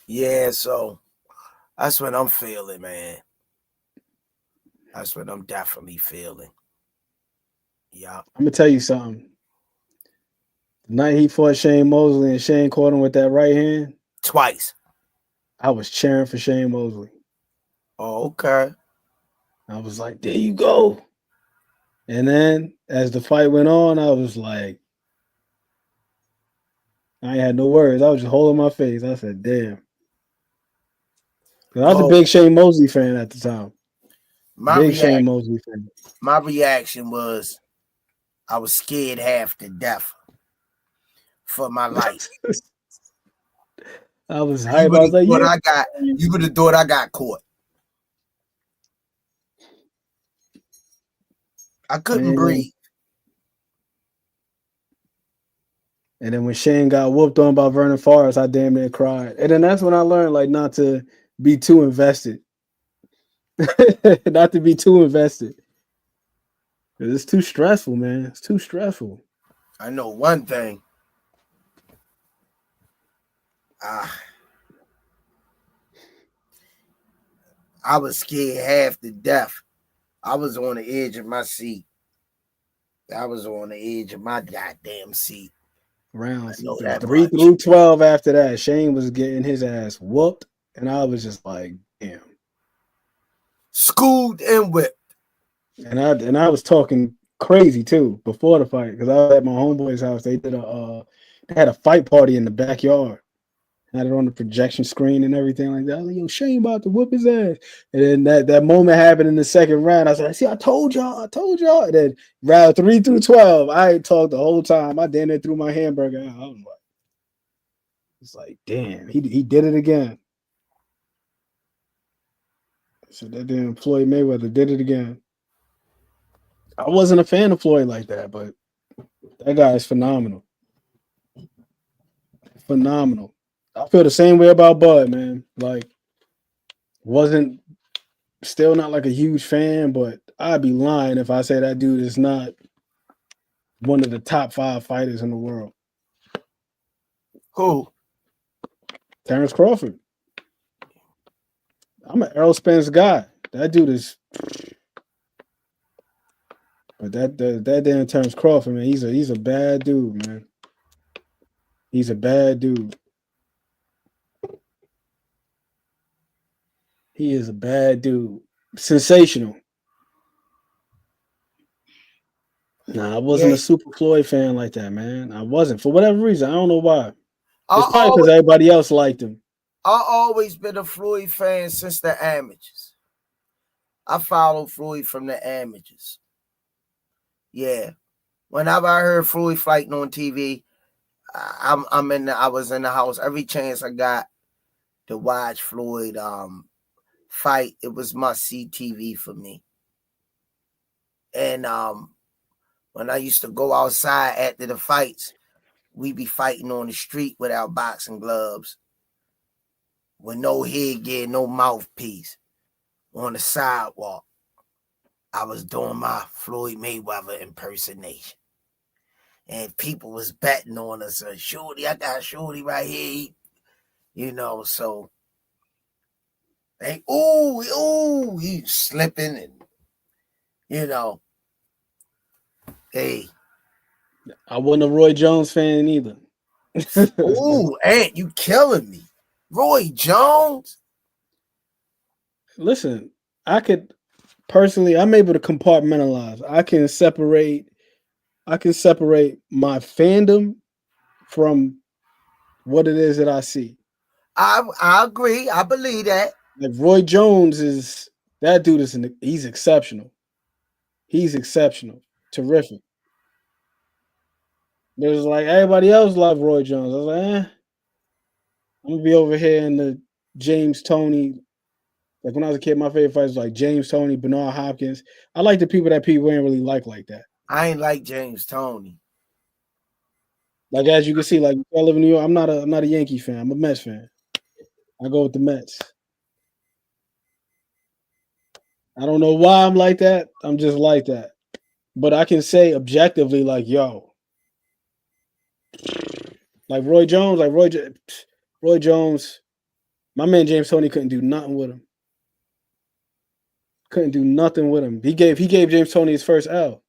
Yeah, so that's what I'm feeling, man. That's what I'm definitely feeling. Yeah. I'm gonna tell you something. The night he fought Shane Mosley and Shane caught him with that right hand. Twice. I was cheering for Shane Mosley. Oh, okay. I was like, there you go. And then as the fight went on, I was like, I ain't had no words. I was just holding my face. I said, damn. I was a big Shane Mosley fan at the time. Shane Mosley fan. My reaction was I was scared half to death for my life. I was hyped. I was like, you would have thought I got caught. I couldn't breathe. And then when Shane got whooped on by Vernon Forrest, I damn near cried. And then that's when I learned like not to be too invested. Not to be too invested. It's too stressful, man. It's too stressful. I know one thing. I was scared half to death. I was on the edge of my seat. I was on the edge of my goddamn seat. Rounds I know that 3 much. through 12 after that, Shane was getting his ass whooped. And I was just like, damn. Schooled and whipped. And I was talking crazy too before the fight because I was at my homeboy's house. They had a fight party in the backyard. Had it on the projection screen and everything like that. I was like, yo, Shane about to whoop his ass. And then that moment happened in the second round. I said, see, I told y'all. And then round 3 through 12, I ain't talked the whole time. I damn near threw my hamburger out. I was like, it's like, damn, he did it again. So that damn Floyd Mayweather did it again. I wasn't a fan of Floyd like that, but that guy is phenomenal. Phenomenal. I feel the same way about Bud, man. Like, wasn't still not like a huge fan, but I'd be lying if I say that dude is not one of the top 5 fighters in the world. Who? Terrence Crawford. I'm an Errol Spence guy. That dude is. But that damn Terrence Crawford, man, he's a bad dude, man. He's a bad dude. He is a bad dude. Sensational. Nah, I wasn't a super Floyd fan like that, man. I wasn't. For whatever reason. I don't know why. It's probably because everybody else liked him. I always been a Floyd fan since the amateurs. I followed Floyd from the amateurs. Yeah. Whenever I heard Floyd fighting on TV, I was in the house every chance I got to watch Floyd fight. It was must-see TV for me. And when I used to go outside after the fights, we'd be fighting on the street without boxing gloves, with no headgear, no mouthpiece, on the sidewalk. I was doing my Floyd Mayweather impersonation. And people was betting on us. Shorty, I got Shorty right here. You know, so they, he's slipping and, you know, hey. I wasn't a Roy Jones fan either. Ooh, Ant, you killing me. Roy Jones? Listen, I could personally, I'm able to compartmentalize. I can separate my fandom from what it is that I see. I agree. I believe that. Like Roy Jones is that dude he's exceptional. He's exceptional. Terrific. There's like everybody else loved Roy Jones. I was like, I'm gonna be over here in the James Toney. Like when I was a kid, my favorite fighters was like James Toney, Bernard Hopkins. I like the people that people ain't really like that. I ain't like James Toney. Like as you can see, like I live in New York, I'm not a Yankee fan. I'm a Mets fan. I go with the Mets. I don't know why I'm like that. I'm just like that. But I can say objectively, like, yo, like Roy Jones, Roy Jones, my man James Toney couldn't do nothing with him. Couldn't do nothing with him. He gave James Toney his first L.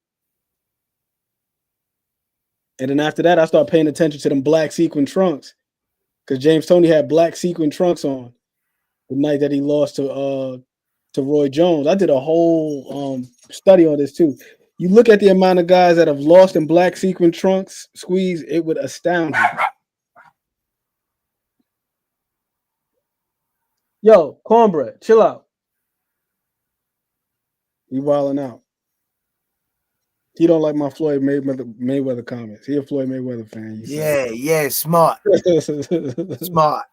And then after that, I started paying attention to them black sequin trunks. Because James Toney had black sequin trunks on the night that he lost to Roy Jones. I did a whole study on this too. You look at the amount of guys that have lost in black sequin trunks, Sqeeze, it would astound you. Yo, Cornbread, chill out. You wilding out. He don't like my Floyd Mayweather comments. He a Floyd Mayweather fan. Yeah, smart. Smart.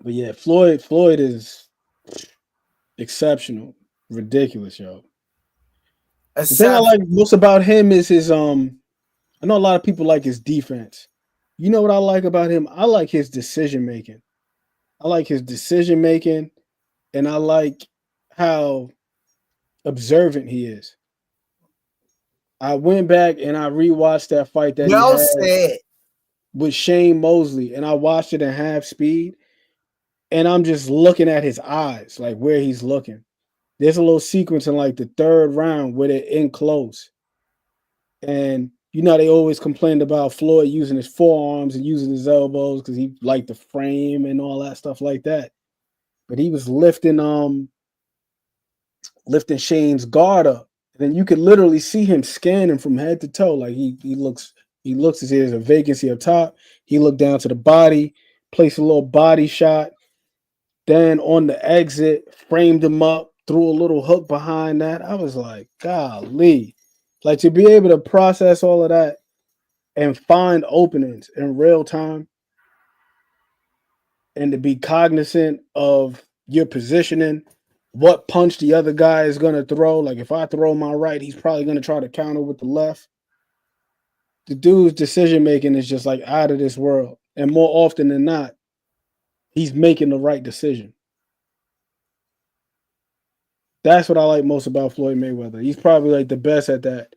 But yeah, Floyd is exceptional. Ridiculous, yo. The thing I like most about him is his I know a lot of people like his defense. You know what I like about him? I like his decision making. And I like how observant he is. I went back and I rewatched that fight that he Well had said. with Shane Mosley, and I watched it in half speed, and I'm just looking at his eyes, like where he's looking. There's a little sequence in like the third round where they're in close, and you know they always complained about Floyd using his forearms and using his elbows because he liked the frame and all that stuff like that. But he was lifting Shane's guard up. And then you could literally see him scanning from head to toe. Like he looks as if there's a vacancy up top. He looked down to the body, placed a little body shot. Then on the exit, framed him up, threw a little hook behind that. I was like, golly. Like to be able to process all of that and find openings in real time and to be cognizant of your positioning, what punch the other guy is going to throw. Like if I throw my right, he's probably going to try to counter with the left. The dude's decision making is just like out of this world. And more often than not, he's making the right decision. That's what I like most about Floyd Mayweather. He's probably like the best at that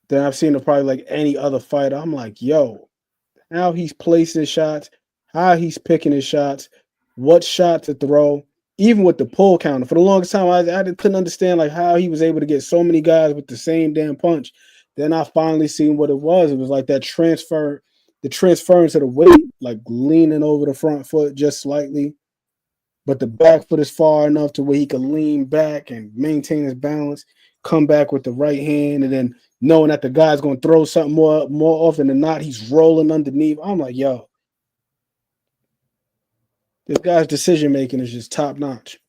than I've seen of probably like any other fighter. I'm like, yo, how he's placing shots, how he's picking his shots, what shot to throw, even with the pull counter. For the longest time, I couldn't understand like how he was able to get so many guys with the same damn punch. Then I finally seen what it was. It was like that the transference of the weight, like leaning over the front foot just slightly, but the back foot is far enough to where he could lean back and maintain his balance, come back with the right hand, and then knowing that the guy's going to throw something more often than not, he's rolling underneath. I'm like, yo, this guy's decision making is just top notch.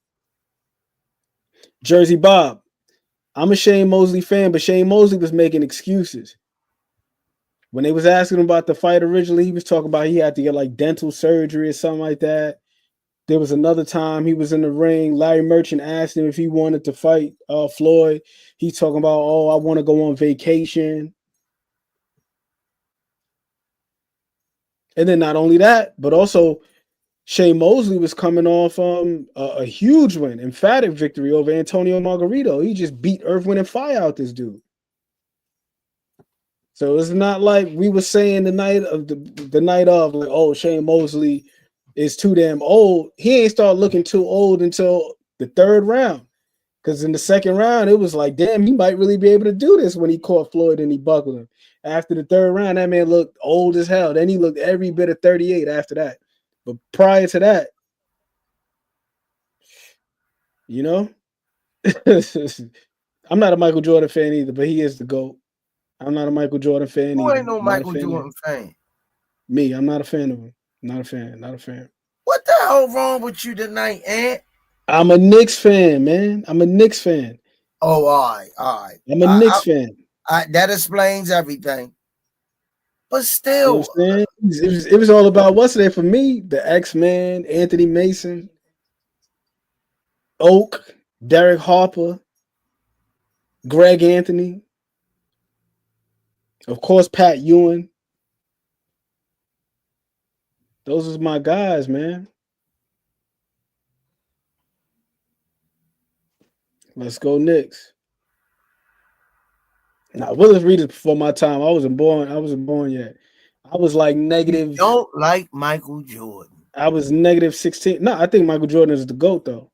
Jersey Bob, I'm a Shane Mosley fan, but Shane Mosley was making excuses. When they was asking him about the fight originally, he was talking about he had to get like dental surgery or something like that. There was another time he was in the ring. Larry Merchant asked him if he wanted to fight Floyd. He's talking about, oh, I want to go on vacation. And then not only that, but also Shane Mosley was coming off a huge win, emphatic victory over Antonio Margarito. He just beat Earth, Wind, and Fire out this dude. So it's not like we were saying the night of like, oh, Shane Mosley is too damn old. He ain't start looking too old until the third round. Because in the second round, it was like, damn, he might really be able to do this when he caught Floyd and he buckled him. After the third round, that man looked old as hell. Then he looked every bit of 38 after that. But prior to that, you know, I'm not a Michael Jordan fan either, but he is the GOAT. I'm not a Michael Jordan fan Who either. ain't no Michael Jordan fan? Me, I'm not a fan of him. Not a fan. What the hell wrong with you tonight, Ant? I'm a Knicks fan, man. I'm a Knicks fan. Oh, all right. I'm a Knicks fan. That explains everything. But still, You know it was all about what's there for me. The X-Men, Anthony Mason, Oak, Derek Harper, Greg Anthony, of course, Pat Ewing. Those are my guys, man. Let's go Knicks. Now, Willis Reed is before my time. I wasn't born yet. I was like negative. You don't like Michael Jordan. I was negative 16. No, I think Michael Jordan is the GOAT, though.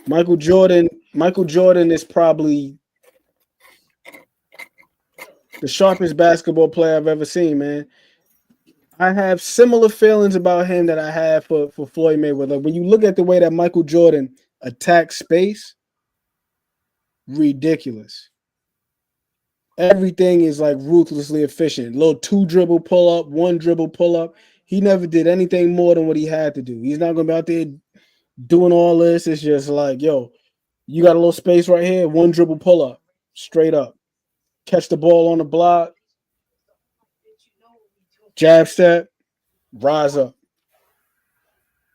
Michael Jordan is probably the sharpest basketball player I've ever seen, man. I have similar feelings about him that I have for Floyd Mayweather. When you look at the way that Michael Jordan attacks space, ridiculous. Everything is like ruthlessly efficient. Little 2 dribble pull up, 1 dribble pull up. He never did anything more than what he had to do. He's not going to be out there doing all this. It's just like, yo, you got a little space right here, 1 dribble pull up, straight up. Catch the ball on the block, jab step, rise up.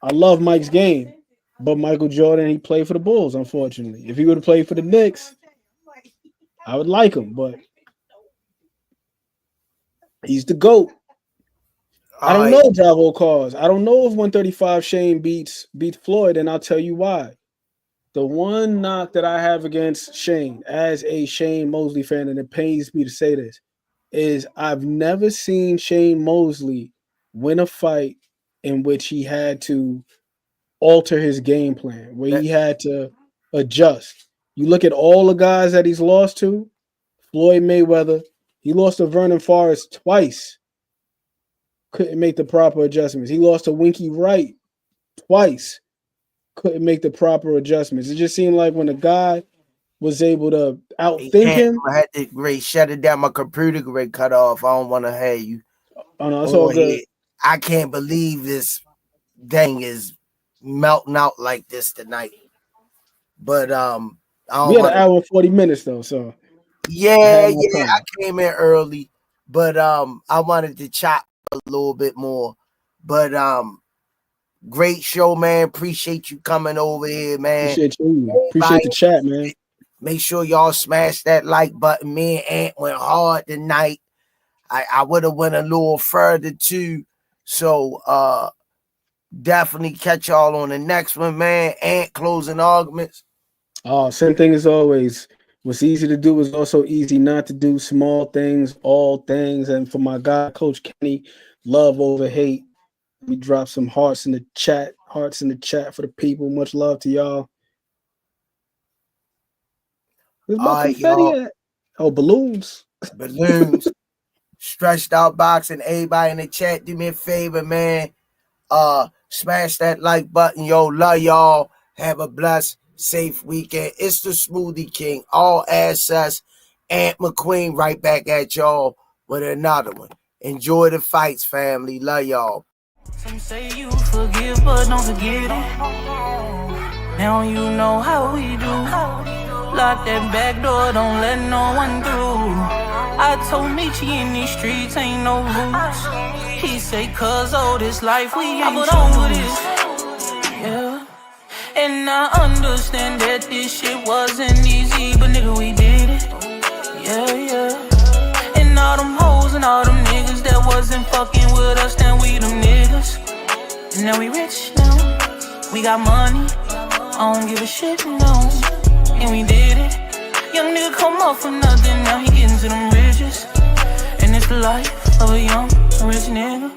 I love Mike's game, but Michael Jordan, he played for the Bulls, unfortunately. If he would have played for the Knicks, I would like him, but he's the GOAT. I don't know Bravo cause. I don't know if 135 Shane beats Floyd, and I'll tell you why. The one knock that I have against Shane, as a Shane Mosley fan, and it pains me to say this, is I've never seen Shane Mosley win a fight in which he had to alter his game plan, where he had to adjust. You look at all the guys that he's lost to, Floyd Mayweather, he lost to Vernon Forrest twice. Couldn't make the proper adjustments. He lost to Winky Wright twice. Couldn't make the proper adjustments. It just seemed like when a guy was able to outthink him. I had to shut it down. My computer cut off. I don't want to have you. Oh no, it's all good. I can't believe this thing is melting out like this tonight. But we had an hour and 40 minutes though, so I came in early, but I wanted to chop a little bit more. But great show, man. Appreciate you coming over here, man. Appreciate you. Appreciate the chat, man. Make sure y'all smash that like button. Me and Ant went hard tonight. I would have went a little further too. So definitely catch y'all on the next one, man. Ant, closing arguments. Oh, same thing as always. What's easy to do is also easy not to do. Small things, all things. And for my guy, Coach Kenny, love over hate. We drop some hearts in the chat. Hearts in the chat for the people. Much love to y'all. Where's my confetti at? Oh, balloons. Balloons. Stretched out boxing. Everybody in the chat, do me a favor, man. Smash that like button. Yo, love y'all. Have a blessed, safe weekend. It's the Smoothie King. All access. Ant McQueen right back at y'all with another one. Enjoy the fights, family. Love y'all. Some say you forgive, but don't forget it. Now you know how we do. Lock that back door, don't let no one through. I told Michi in these streets ain't no rules. He say, cuz all this life we ain't put on with this. Yeah. And I understand that this shit wasn't easy, but nigga, we did it. Yeah. And all them hoes and all them niggas that wasn't fucking with us, then we them niggas. And now we rich now. We got money. I don't give a shit, no. And we did it. Young nigga come up from nothing, now he getting to them riches. And it's the life of a young rich nigga.